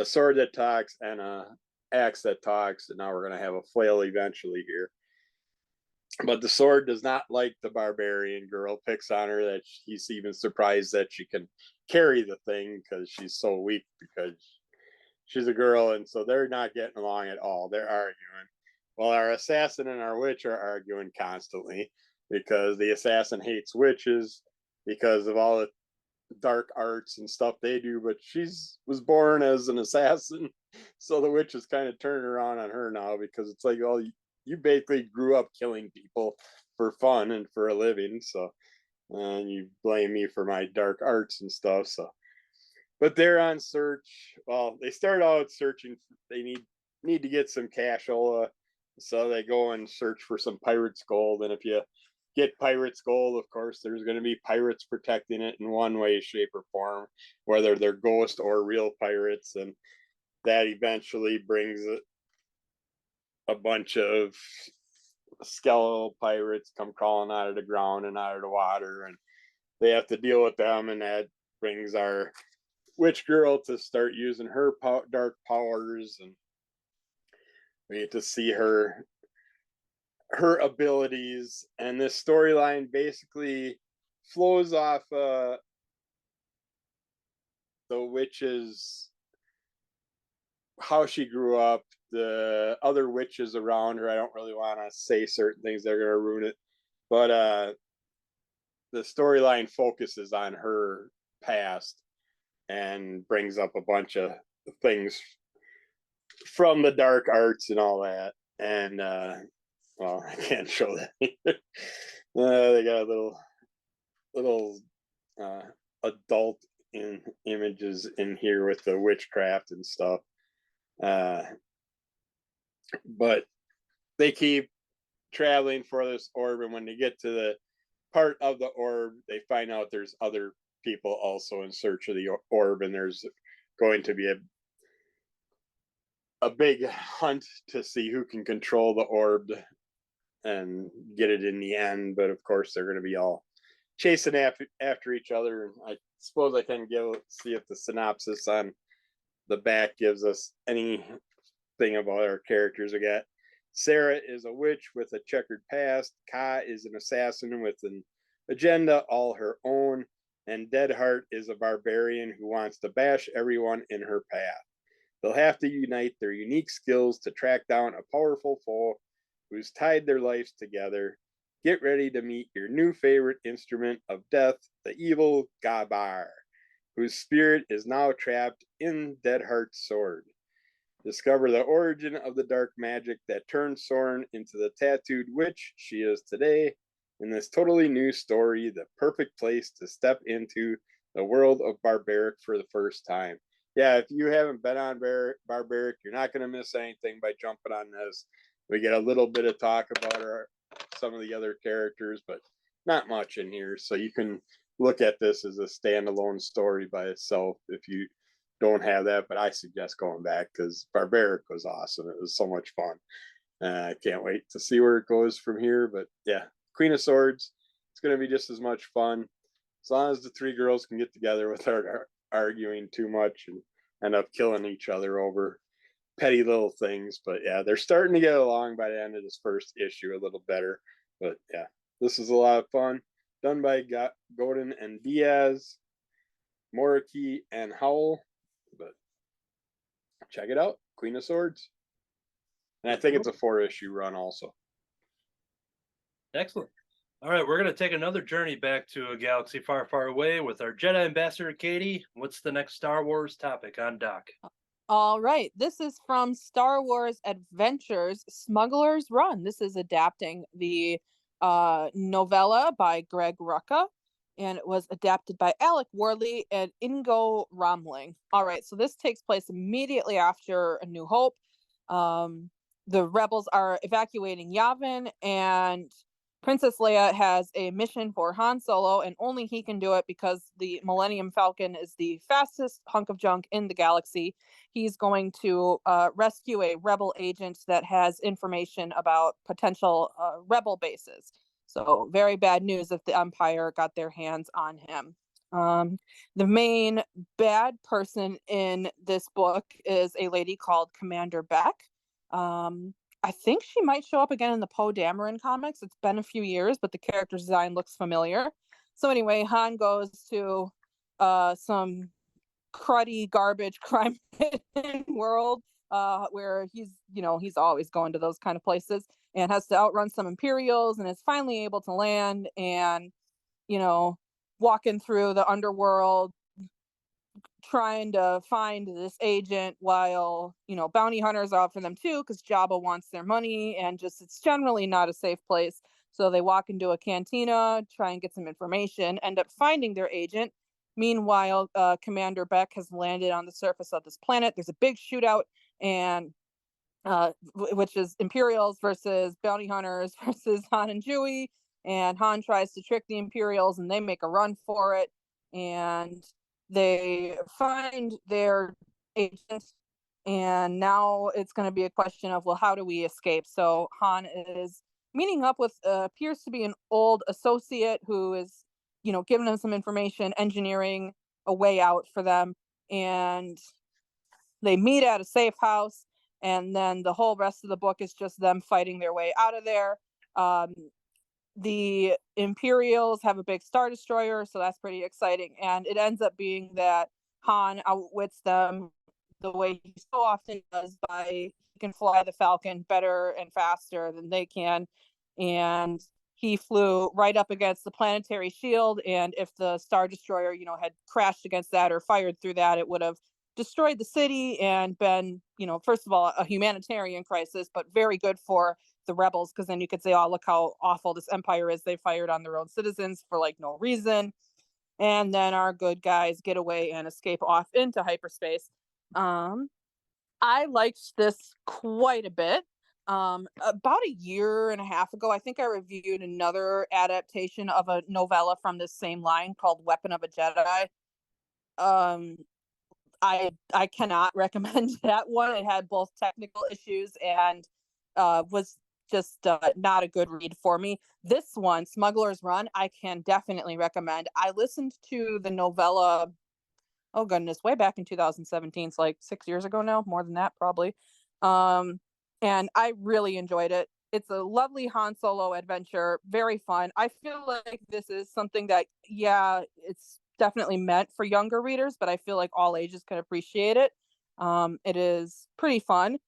D: sword that talks and a axe that talks. And now we're going to have a flail eventually here. But the sword does not like the barbarian girl, picks on her that he's even surprised that she can carry the thing because she's so weak, because she's a girl. And so they're not getting along at all. They're arguing. Well, our assassin and our witch are arguing constantly because the assassin hates witches because of all the dark arts and stuff they do, but was born as an assassin. So the witch is kind of turning around on her now because it's like, oh, you basically grew up killing people for fun and for a living. So, and you blame me for my dark arts and stuff. So, but they're on search. Well, they start out searching. They need to get some cashola. So they go and search for some pirate's gold. And if you get pirate's gold, of course, there's going to be pirates protecting it in one way, shape, or form, whether they're ghost or real pirates. And that eventually brings a bunch of skeletal pirates come crawling out of the ground and out of the water, and they have to deal with them. And that brings our witch girl to start using her dark powers, and we get to see her abilities. And this storyline basically flows off the witch's, how she grew up, the other witches around her. I don't really want to say certain things that are going to ruin it, but the storyline focuses on her past and brings up a bunch of things from the dark arts and all that. And well, I can't show that either. They got a little adult images in here with the witchcraft and stuff. But they keep traveling for this orb, and when they get to the part of the orb, they find out there's other people also in search of the orb, and there's going to be a big hunt to see who can control the orb and get it in the end. But of course, they're going to be all chasing after each other. I suppose I can see if the synopsis on the back gives us any thing about our characters. We got Sarah is a witch with a checkered past. Ka is an assassin with an agenda all her own. And Deadheart is a barbarian who wants to bash everyone in her path. They'll have to unite their unique skills to track down a powerful foe who's tied their lives together. Get ready to meet your new favorite instrument of death, the evil Gabar, whose spirit is now trapped in Deadheart's sword. Discover the origin of the dark magic that turned Soren into the tattooed witch she is today in this totally new story, the perfect place to step into the world of Barbaric for the first time. Yeah, if you haven't been on Barbaric, you're not going to miss anything by jumping on this. We get a little bit of talk about some of the other characters, but not much in here. So you can look at this as a standalone story by itself if you don't have that. But I suggest going back because Barbaric was awesome. It was so much fun. I can't wait to see where it goes from here. But yeah, Queen of Swords, it's going to be just as much fun as long as the three girls can get together without arguing too much and end up killing each other over petty little things. But yeah, they're starting to get along by the end of this first issue a little better. But yeah, this is a lot of fun. Done by Godin and Diaz, Moriki and Howell. But check it out, Queen of Swords. And I think it's a 4-issue run also.
C: Excellent. All right, we're going to take another journey back to a galaxy far, far away with our Jedi Ambassador, Katie. What's the next Star Wars topic on dock?
E: All right, this is from Star Wars Adventures, Smugglers Run. This is adapting the novella by Greg Rucka, and it was adapted by Alec Worley and Ingo Romling. All right, so this takes place immediately after A New Hope. The rebels are evacuating Yavin, and Princess Leia has a mission for Han Solo, and only he can do it because the Millennium Falcon is the fastest hunk of junk in the galaxy. He's going to rescue a rebel agent that has information about potential rebel bases. So very bad news if the Empire got their hands on him. The main bad person in this book is a lady called Commander Beck. I think she might show up again in the Poe Dameron comics. It's been a few years, but the character design looks familiar. So anyway, Han goes to some cruddy garbage crime world where he's always going to those kind of places and has to outrun some Imperials and is finally able to land and, walking through the underworld, trying to find this agent while bounty hunters are out for them too because Jabba wants their money, and just it's generally not a safe place. So they walk into a cantina, try and get some information, end up finding their agent. Meanwhile, Commander Beck has landed on the surface of this planet. There's a big shootout, and which is Imperials versus bounty hunters versus Han and Chewie, and Han tries to trick the Imperials and they make a run for it, and they find their agent, and now it's going to be a question of, well, how do we escape? So Han is meeting up with appears to be an old associate who is, giving them some information, engineering a way out for them, and they meet at a safe house, and then the whole rest of the book is just them fighting their way out of there. The Imperials have a big Star Destroyer, so that's pretty exciting. And it ends up being that Han outwits them the way he so often does by he can fly the Falcon better and faster than they can. And he flew right up against the planetary shield. And if the Star Destroyer, had crashed against that or fired through that, it would have destroyed the city and been, first of all, a humanitarian crisis, but very good for the rebels, because then you could say, oh, look how awful this Empire is. They fired on their own citizens for no reason. And then our good guys get away and escape off into hyperspace. I liked this quite a bit. About a year and a half ago, I think I reviewed another adaptation of a novella from this same line called Weapon of a Jedi. I cannot recommend that one. It had both technical issues and was just not a good read for me. This one, Smugglers Run, I can definitely recommend. I listened to the novella, oh goodness, way back in 2017. It's 6 years ago now, more than that probably. And I really enjoyed it. It's a lovely Han Solo adventure, very fun. I feel like this is something that, yeah, it's definitely meant for younger readers, but I feel like all ages can appreciate it. It is pretty fun.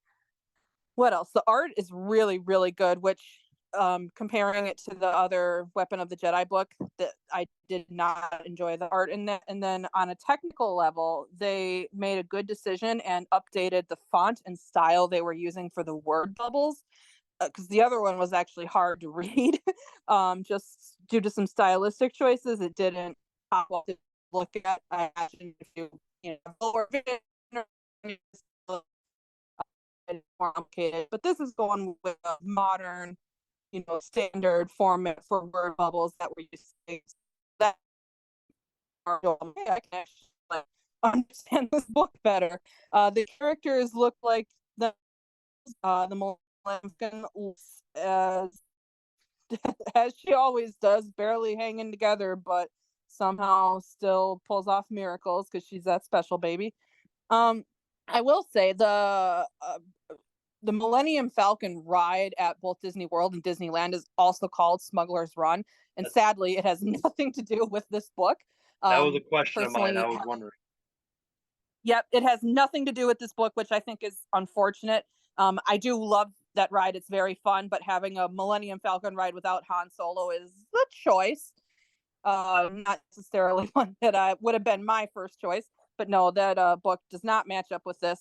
E: What else? The art is really, really good, which comparing it to the other Weapon of the Jedi book, that I did not enjoy the art in that. And then on a technical level, they made a good decision and updated the font and style they were using for the word bubbles, because the other one was actually hard to read, just due to some stylistic choices. It didn't pop up to look at. I imagine if you know lower vision or more complicated, but this is going with a modern, standard format for word bubbles that we're used to. That are, hey, I can actually like, understand this book better. The characters look like the Millennium looks as she always does, barely hanging together, but somehow still pulls off miracles because she's that special baby. Um, I will say the Millennium Falcon ride at both Disney World and Disneyland is also called Smuggler's Run, and
C: That's,
E: sadly, it has nothing to do with this book.
C: that was a question of mine. I
E: Personally,
C: was wondering.
E: yep, it has nothing to do with this book, which I think is unfortunate. I do love that ride; it's very fun, but having a Millennium Falcon ride without Han Solo is a choice. Not necessarily one that I would have been my first choice, but no, that book does not match up with this.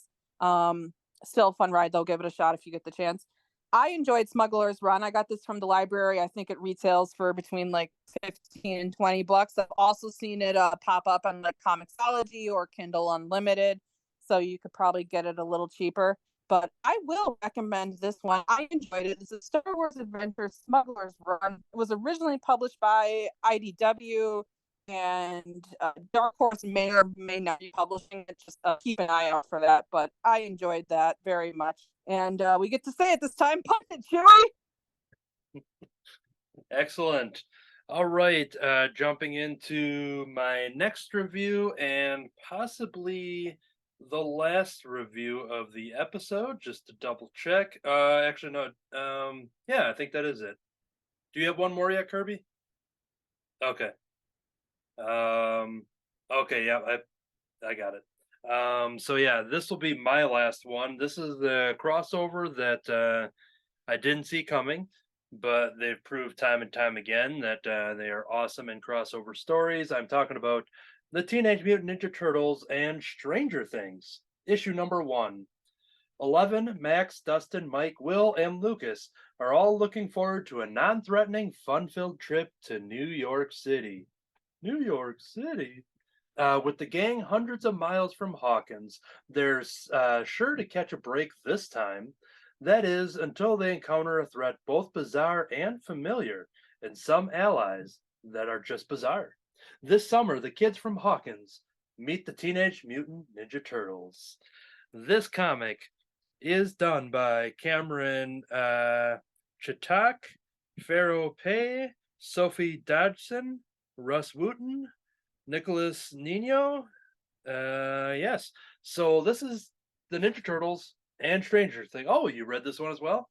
E: Still a fun ride though. Give it a shot if you get the chance. I enjoyed Smuggler's Run. I got this from the library. I think it retails for between like 15 and 20 bucks. I've also seen it pop up on like Comixology or Kindle Unlimited, so you could probably get it a little cheaper. But I will recommend this one. I enjoyed it. It's a Star Wars adventure, Smuggler's Run. It was originally published by IDW, and Dark Horse may or may not be publishing it. Just keep an eye out for that. But I enjoyed that very much. And we get to say it this time, pump it, Chewie!
C: Excellent. All right, jumping into my next review and possibly the last review of the episode, just to double check. Actually, no. Yeah, I think that is it. Do you have one more yet, Kirby? Okay. Okay, yeah, I got it. So yeah, this will be my last one. This is the crossover that I didn't see coming, but they've proved time and time again that they are awesome in crossover stories. I'm talking about the Teenage Mutant Ninja Turtles and Stranger Things, issue number 1. 11, Max, Dustin, Mike, Will, and Lucas are all looking forward to a non-threatening, fun-filled trip to New York City. New York City. With the gang hundreds of miles from Hawkins, they're sure to catch a break this time. That is, until they encounter a threat both bizarre and familiar, and some allies that are just bizarre. This summer, the kids from Hawkins meet the Teenage Mutant Ninja Turtles. This comic is done by Cameron Chitak, Pharaoh Pei, Sophie Dodson, Russ Wooten, Nicholas Nino. Yes. So this is the Ninja Turtles and Stranger Things. Oh, you read this one as well?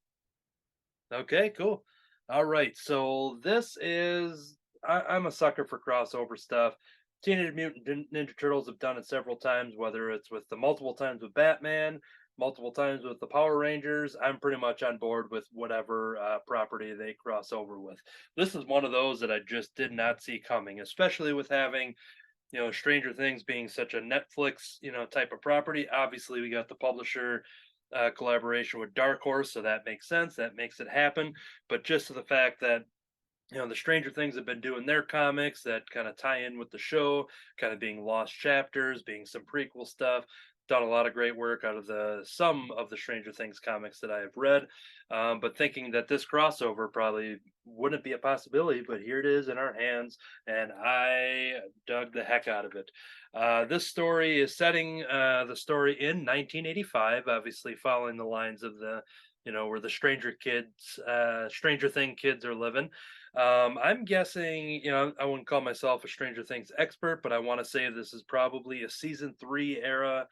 C: Okay, cool. All right. So this is I'm a sucker for crossover stuff. Teenage Mutant Ninja Turtles have done it several times, whether it's with the multiple times with Batman, multiple times with the Power Rangers. I'm pretty much on board with whatever property they cross over with. This is one of those that I just did not see coming, especially with having, Stranger Things being such a Netflix, type of property. Obviously, we got the publisher collaboration with Dark Horse, so that makes sense. That makes it happen. But just to the fact that the Stranger Things have been doing their comics that kind of tie in with the show, kind of being lost chapters, being some prequel stuff. Done a lot of great work out of some of the Stranger Things comics that I have read, but thinking that this crossover probably wouldn't be a possibility, but here it is in our hands, and I dug the heck out of it. This story is setting the story in 1985, obviously following the lines of the where the Stranger Thing kids are living. I'm guessing, I wouldn't call myself a Stranger Things expert, but I want to say this is probably a season 3 era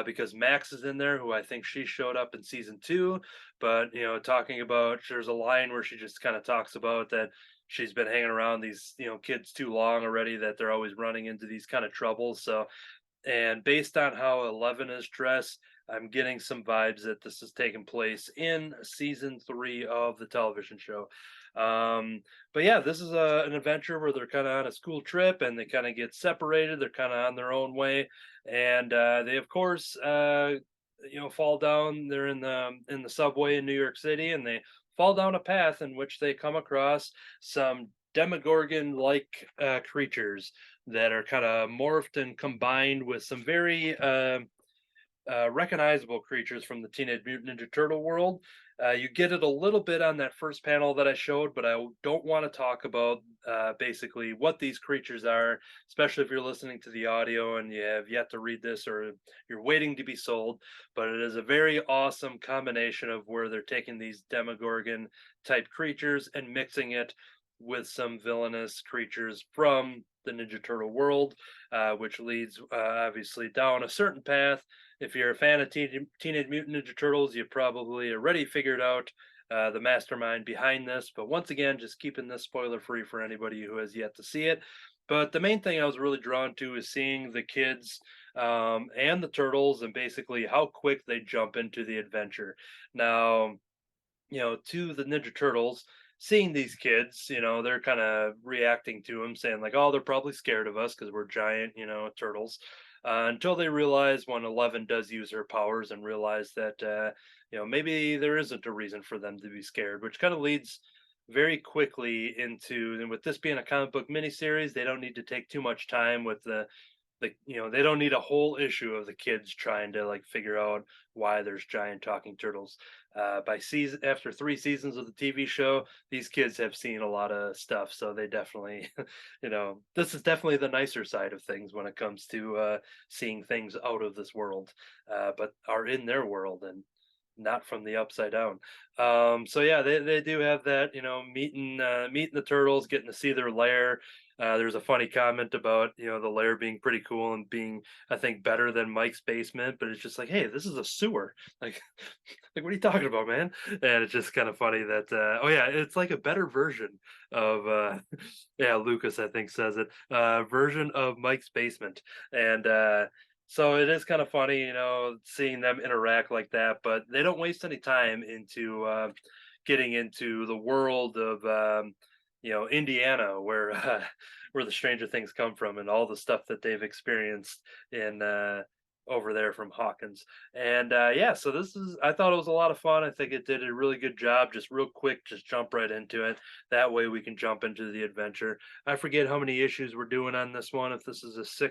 C: because Max is in there, who I think she showed up in season 2. But talking about, there's a line where she just kind of talks about that she's been hanging around these kids too long already, that they're always running into these kind of troubles. So, and based on how Eleven is dressed, I'm getting some vibes that this is taking place in season 3 of the television show. Um, but yeah, this is an adventure where they're kind of on a school trip and they kind of get separated. They're kind of on their own way, and they, of course, fall down. They're in the subway in New York City, and they fall down a path in which they come across some Demogorgon-like creatures that are kind of morphed and combined with some very recognizable creatures from the Teenage Mutant Ninja Turtle world. You get it a little bit on that first panel that I showed, but I don't want to talk about basically what these creatures are, especially if you're listening to the audio and you have yet to read this or you're waiting to be sold. But it is a very awesome combination of where they're taking these Demogorgon type creatures and mixing it with some villainous creatures from the Ninja Turtle world, which leads obviously down a certain path. If you're a fan of Teenage Mutant Ninja Turtles, you probably already figured out the mastermind behind this. But once again, just keeping this spoiler free for anybody who has yet to see it. But the main thing I was really drawn to is seeing the kids and the turtles, and basically how quick they jump into the adventure. Now, to the Ninja Turtles, seeing these kids, they're kind of reacting to them, saying like, "Oh, they're probably scared of us because we're giant, turtles." Until they realize when Eleven does use her powers and realize that, maybe there isn't a reason for them to be scared, which kind of leads very quickly into, and with this being a comic book miniseries, they don't need to take too much time with they don't need a whole issue of the kids trying to like figure out why there's giant talking turtles. By season After 3 seasons of the TV show, these kids have seen a lot of stuff, so they definitely this is definitely the nicer side of things when it comes to seeing things out of this world, but are in their world and not from the upside down. So yeah, they do have that, meeting the turtles, getting to see their lair. There's a funny comment about the lair being pretty cool and being, I think, better than Mike's basement, but it's just like, hey, this is a sewer. Like, like what are you talking about, man? And it's just kind of funny that oh yeah, it's like a better version of yeah, Lucas I think says it, version of Mike's basement. And so it is kind of funny, seeing them interact like that, but they don't waste any time into getting into the world of Indiana, where where the Stranger Things come from, and all the stuff that they've experienced in over there from Hawkins. And yeah, so I thought it was a lot of fun. I think it did a really good job. Just real quick, just jump right into it. That way we can jump into the adventure. I forget how many issues we're doing on this one, if this is a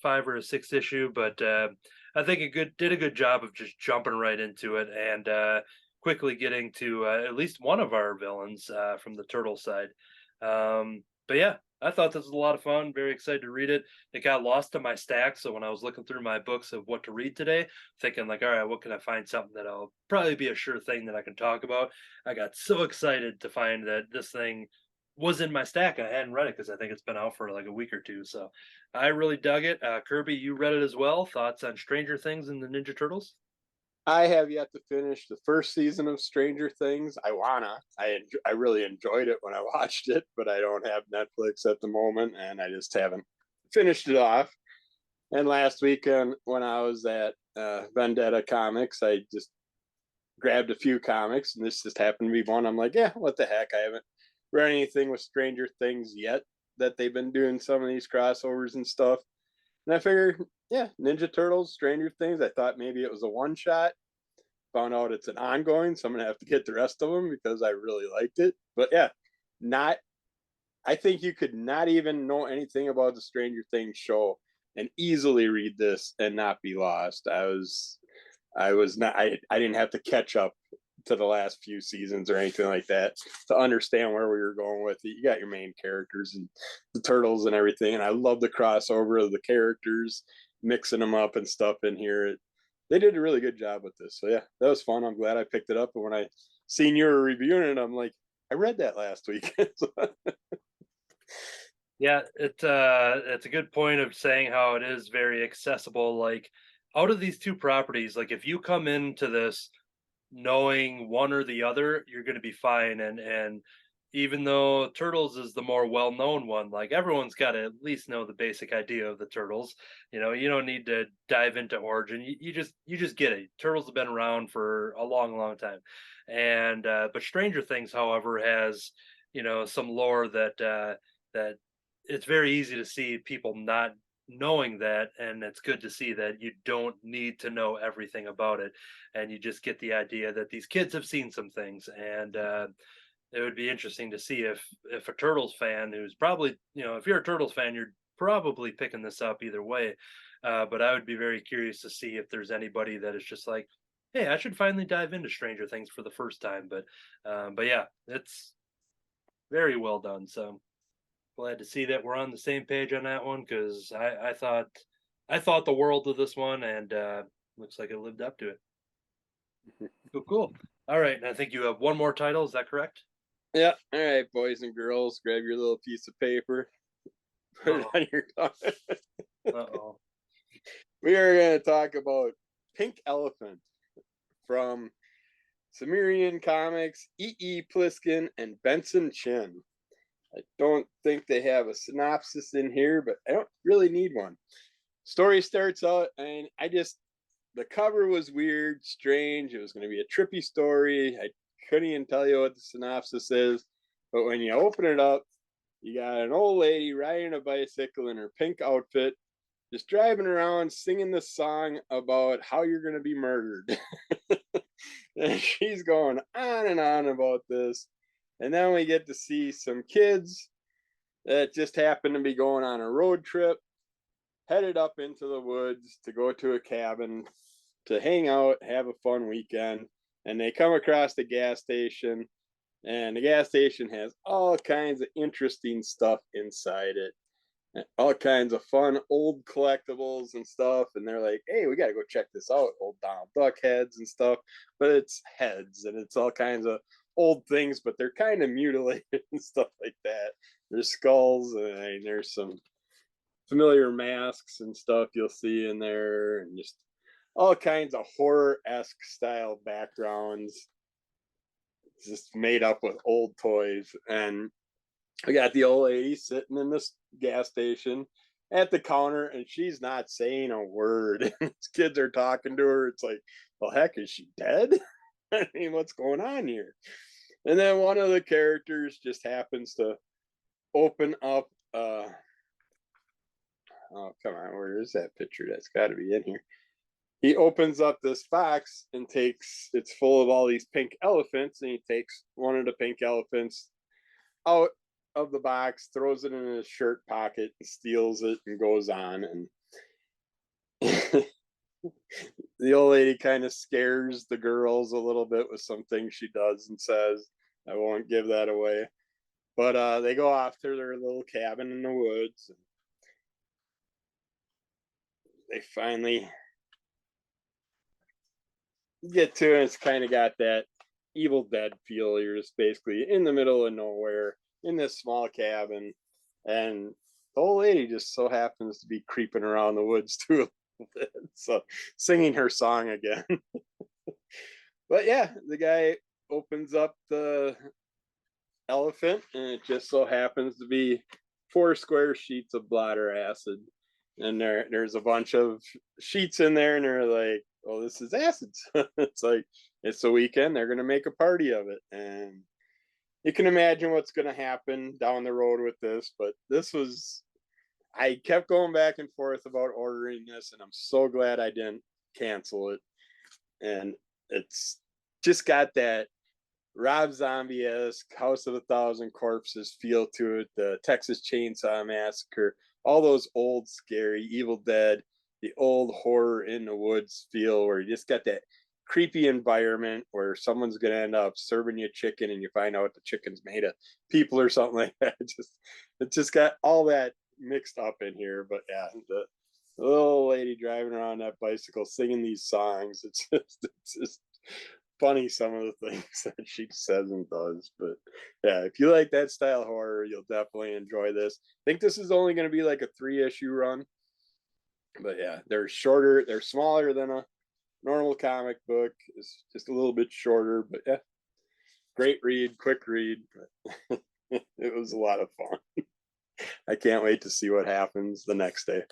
C: 5 or a 6 issue, but I think it did a good job of just jumping right into it and quickly getting to at least one of our villains from the turtle side. But yeah, I thought this was a lot of fun. Very excited to read it. It got lost in my stack, so when I was looking through my books of what to read today, thinking like, all right, what can I find something that'll probably be a sure thing that I can talk about? I got so excited to find that this thing was in my stack. I hadn't read it because I think it's been out for like a week or two. So I really dug it. Kirby, you read it as well. Thoughts on Stranger Things and the Ninja Turtles?
D: I have yet to finish the first season of Stranger Things. I really enjoyed it when I watched it, but I don't have Netflix at the moment, and I just haven't finished it off. And last weekend when I was at Vendetta Comics, I just grabbed a few comics, and this just happened to be one. I'm like, yeah, what the heck? I haven't read anything with Stranger Things yet, that they've been doing some of these crossovers and stuff. And I figured, yeah, Ninja Turtles, Stranger Things. I thought maybe it was a one shot. Found out it's an ongoing, so I'm gonna have to get the rest of them because I really liked it. But yeah, not. I think you could not even know anything about the Stranger Things show and easily read this and not be lost. I was not. I didn't have to catch up to the last few seasons or anything like that to understand where we were going with it. You got your main characters and the turtles and everything, and I love the crossover of the characters, mixing them up and stuff in here. They did a really good job with this. So yeah, that was fun. I'm glad I picked it up. And when I seen you were reviewing it, I'm like, I read that last week.
C: Yeah, it's a good point of saying how it is very accessible. Like out of these two properties, like if you come into this knowing one or the other, you're going to be fine. And even though Turtles is the more well-known one, like everyone's got to at least know the basic idea of the Turtles. You know, you don't need to dive into origin. You just get it. Turtles have been around for a long, long time. And but Stranger Things, however, has some lore that it's very easy to see people not knowing that, and it's good to see that you don't need to know everything about it, and you just get the idea that these kids have seen some things. And it would be interesting to see if a Turtles fan who's probably, if you're a Turtles fan, you're probably picking this up either way. But I would be very curious to see if there's anybody that is just like, hey, I should finally dive into Stranger Things for the first time. But yeah, it's very well done. So glad to see that we're on the same page on that one, because I thought the world of this one, and looks like it lived up to it. Cool, cool. All right, and I think you have one more title. Is that correct?
D: Yeah. All right, boys and girls, grab your little piece of paper, put it
C: Uh-oh.
D: on your tongue.
C: Uh-oh.
D: We are going to talk about Pink Elephant from Sumerian Comics, E.E. Pliskin, and Benson Chin. I don't think they have a synopsis in here, but I don't really need one. Story starts out, and the cover was weird, strange. It was going to be a trippy story. I couldn't even tell you what the synopsis is. But when you open it up, you got an old lady riding a bicycle in her pink outfit, just driving around singing the song about how you're going to be murdered. And she's going on and on about this. And then we get to see some kids that just happen to be going on a road trip, headed up into the woods to go to a cabin to hang out, have a fun weekend. And they come across the gas station, and the gas station has all kinds of interesting stuff inside it. All kinds of fun old collectibles and stuff. And they're like, hey, we got to go check this out. Old Donald Duck heads and stuff. But it's heads, and it's all kinds of old things, but they're kind of mutilated and stuff like that. There's skulls, and there's some familiar masks and stuff you'll see in there, and just all kinds of horror-esque style backgrounds just made up with old toys. And we got the old lady sitting in this gas station at the counter, and she's not saying a word. And these kids are talking to her. It's like, well, heck, is she dead? I mean, what's going on here? And then one of the characters just happens to open up oh, come on, where is that picture? That's got to be in here. He opens up this box and it's full of all these pink elephants, and he takes one of the pink elephants out of the box, throws it in his shirt pocket, and steals it, and goes on. And the old lady kind of scares the girls a little bit with some things she does and says. I won't give that away. But they go off to their little cabin in the woods. And they finally get to it. It's kind of got that Evil Dead feel. You're just basically in the middle of nowhere in this small cabin, and the old lady just so happens to be creeping around the woods too a little bit, so singing her song again. But yeah, the guy opens up the elephant, and it just so happens to be 4 square sheets of blotter acid. And there's a bunch of sheets in there, and they're like, oh, this is acid. It's like, it's the weekend, they're gonna make a party of it. And you can imagine what's going to happen down the road with this. But I kept going back and forth about ordering this, and I'm so glad I didn't cancel it. And it's just got that Rob Zombie-esque House of a Thousand Corpses feel to it, the Texas Chainsaw Massacre, all those old scary Evil Dead, the old horror in the woods feel, where you just got that creepy environment where someone's going to end up serving you chicken, and you find out the chicken's made of people or something like that. It just got all that mixed up in here. But yeah, the little lady driving around that bicycle singing these songs, it's just funny, some of the things that she says and does. But yeah, if you like that style horror, you'll definitely enjoy this. I think this is only going to be like a 3-issue run. But yeah, they're shorter. They're smaller than a normal comic book. It's just a little bit shorter, but yeah, great read, quick read. But it was a lot of fun. I can't wait to see what happens the next day.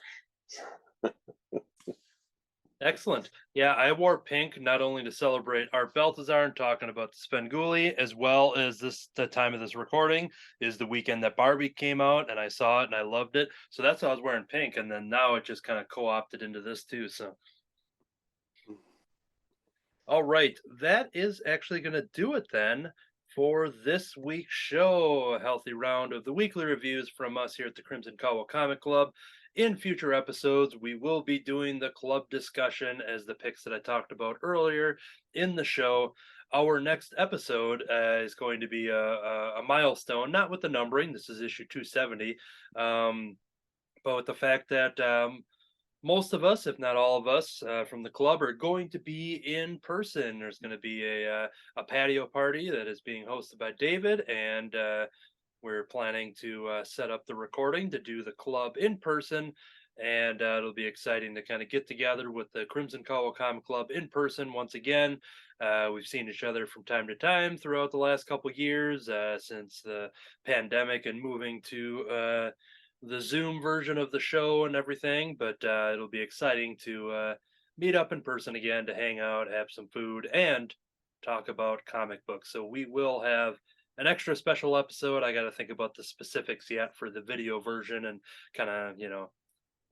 C: Excellent. Yeah, I wore pink not only to celebrate Art Baltazar and talking about the Svengoolie, as well as the time of this recording is the weekend that Barbie came out, and I saw it and I loved it. So that's why I was wearing pink, and then now it just kind of co-opted into this too. So all right, that is actually going to do it then for this week's show. A healthy round of the weekly reviews from us here at the Crimson Cowl Comic Club. In future episodes, we will be doing the club discussion as the picks that I talked about earlier in the show. Our next episode is going to be a milestone, not with the numbering. This is issue 270, but with the fact that most of us, if not all of us, from the club are going to be in person. There's going to be a patio party that is being hosted by David, and we're planning to set up the recording to do the club in person. And it'll be exciting to kind of get together with the Crimson Cowl Comic Club in person once again. We've seen each other from time to time throughout the last couple years since the pandemic and moving to the Zoom version of the show and everything, but it'll be exciting to meet up in person again, to hang out, have some food, and talk about comic books. So we will have an extra special episode. I got to think about the specifics yet for the video version, and kind of,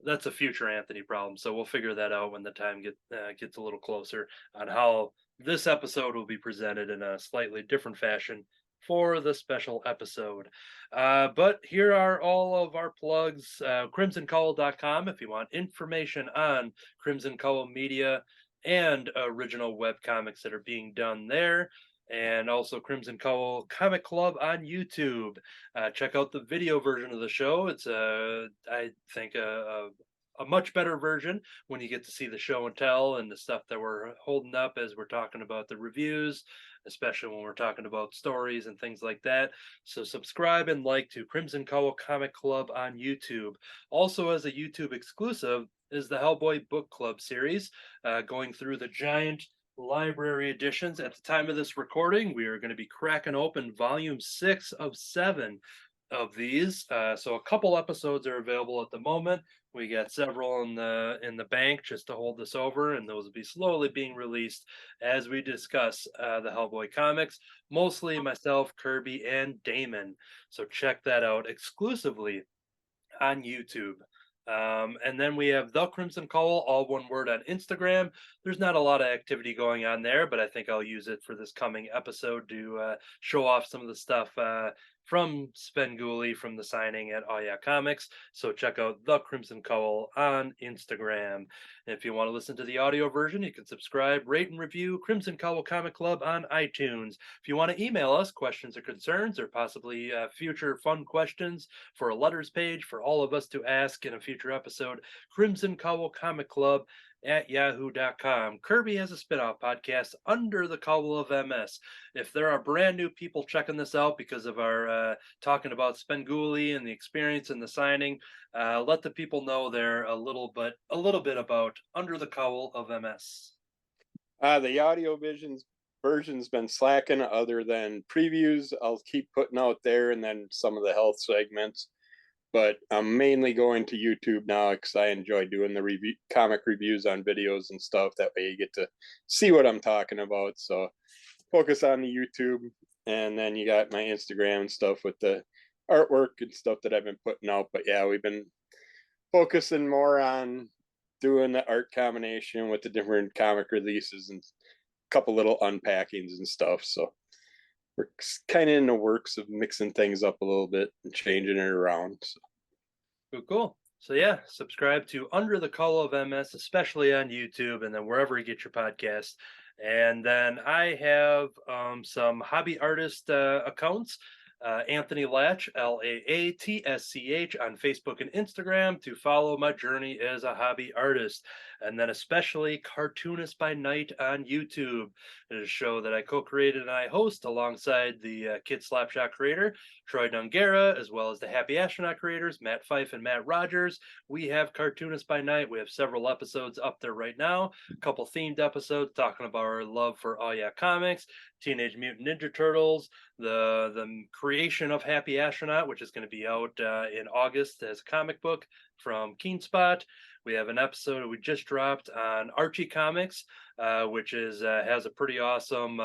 C: that's a future Anthony problem. So we'll figure that out when the time gets a little closer on how this episode will be presented in a slightly different fashion for the special episode. But here are all of our plugs. CrimsonCowl.com if you want information on Crimson Cowl Media and original web comics that are being done there. And also Crimson Cowl Comic Club on YouTube. Check out the video version of the show. It's I think a much better version when you get to see the show and tell and the stuff that we're holding up as we're talking about the reviews, especially when we're talking about stories and things like that. So subscribe and like to Crimson Cowl Comic Club on YouTube. Also, as a YouTube exclusive, is the Hellboy Book Club series, going through the giant library editions. At the time of this recording, we are going to be cracking open volume 6 of 7 of these. So a couple episodes are available at the moment. We got several in the bank just to hold this over, and those will be slowly being released as we discuss the Hellboy comics. Mostly myself, Kirby, and Damon. So check that out exclusively on YouTube. And then we have The Crimson Cowl, all one word, on Instagram. There's not a lot of activity going on there, but I think I'll use it for this coming episode to show off some of the stuff from Svengoolie from the signing at Oh Yeah Comics. So check out The Crimson Cowl on Instagram. And if you want to listen to the audio version, you can subscribe, rate, and review Crimson Cowl Comic Club on iTunes. If you want to email us questions or concerns, or possibly future fun questions for a letters page for all of us to ask in a future episode, Crimson Cowl Comic Club at yahoo.com. Kirby has a spin-off podcast, Under the Cowl of MS. If there are brand new people checking this out because of our talking about Svengoolie and the experience and the signing, let the people know there a little bit about Under the Cowl of MS.
D: The audio version's been slacking other than previews I'll keep putting out there, and then some of the health segments. But I'm mainly going to YouTube now because I enjoy doing the comic reviews on videos and stuff. That way you get to see what I'm talking about. So focus on the YouTube, and then you got my Instagram and stuff with the artwork and stuff that I've been putting out. But yeah, we've been focusing more on doing the art combination with the different comic releases and a couple little unpackings and stuff. So we're kind of in the works of mixing things up a little bit and changing it around. So.
C: Cool. So yeah, subscribe to Under the Cowl of MS, especially on YouTube, and then wherever you get your podcast. And then I have some hobby artist accounts. Anthony Latch, LAATSCH, on Facebook and Instagram to follow my journey as a hobby artist. And then especially Cartoonist by Night on YouTube. It is a show that I co-created and I host alongside the Kid Slapshot creator, Troy Dungara, as well as the Happy Astronaut creators, Matt Fife and Matt Rogers. We have Cartoonist by Night. We have several episodes up there right now, a couple themed episodes talking about our love for Oh Yeah Comics, Teenage Mutant Ninja Turtles, the creation of Happy Astronaut, which is going to be out in August as a comic book from Keenspot. We have an episode we just dropped on Archie Comics, which is has a pretty awesome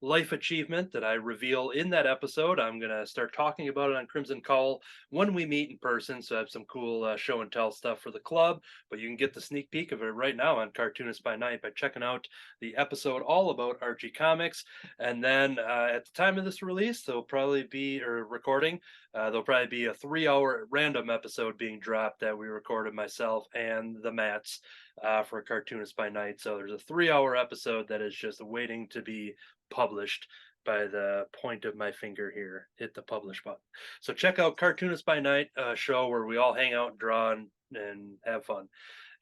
C: life achievement that I reveal in that episode. I'm going to start talking about it on Crimson Cowl when we meet in person. So I have some cool show and tell stuff for the club, but you can get the sneak peek of it right now on Cartoonist by Night by checking out the episode all about Archie Comics. And then at the time of this release, there'll probably be, or recording, there'll probably be a 3-hour random episode being dropped that we recorded myself and the Mats for Cartoonist by Night. So there's a 3-hour episode that is just waiting to be published by the point of my finger here. Hit the publish button. So check out Cartoonist by Night, a show where we all hang out and draw and have fun.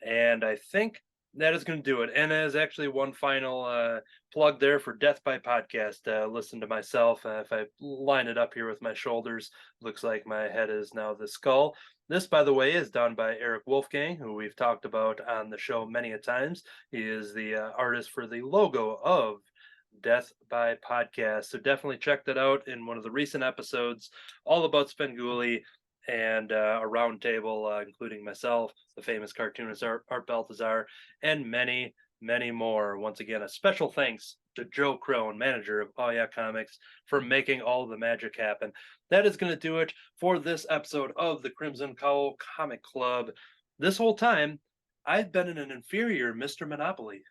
C: And I think that is going to do it. And as actually one final plug there for Death by Podcast. Listen to myself. If I line it up here with my shoulders, looks like my head is now the skull. This, by the way, is done by Eric Wolfgang, who we've talked about on the show many a times. He is the artist for the logo of Death by Podcast. So definitely check that out in one of the recent episodes, all about Svengoolie and a roundtable, including myself, the famous cartoonist Art Baltazar, and many, many more. Once again, a special thanks to Joe Crone, manager of Oh Yeah Comics, for making all the magic happen. That is going to do it for this episode of the Crimson Cowl Comic Club. This whole time, I've been in an inferior Mr. Monopoly.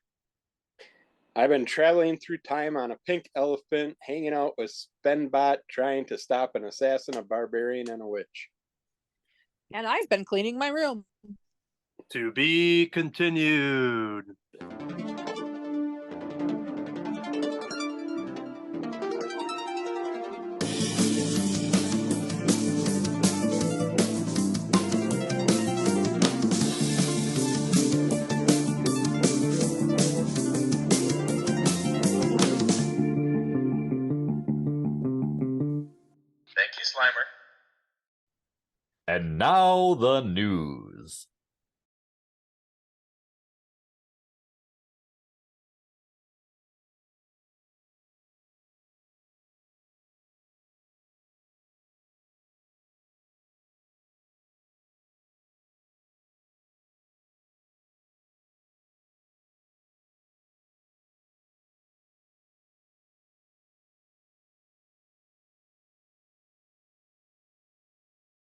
D: I've been traveling through time on a pink elephant, hanging out with Spenbot, trying to stop an assassin, a barbarian, and a witch.
E: And I've been cleaning my room.
C: To be continued.
F: And now the news.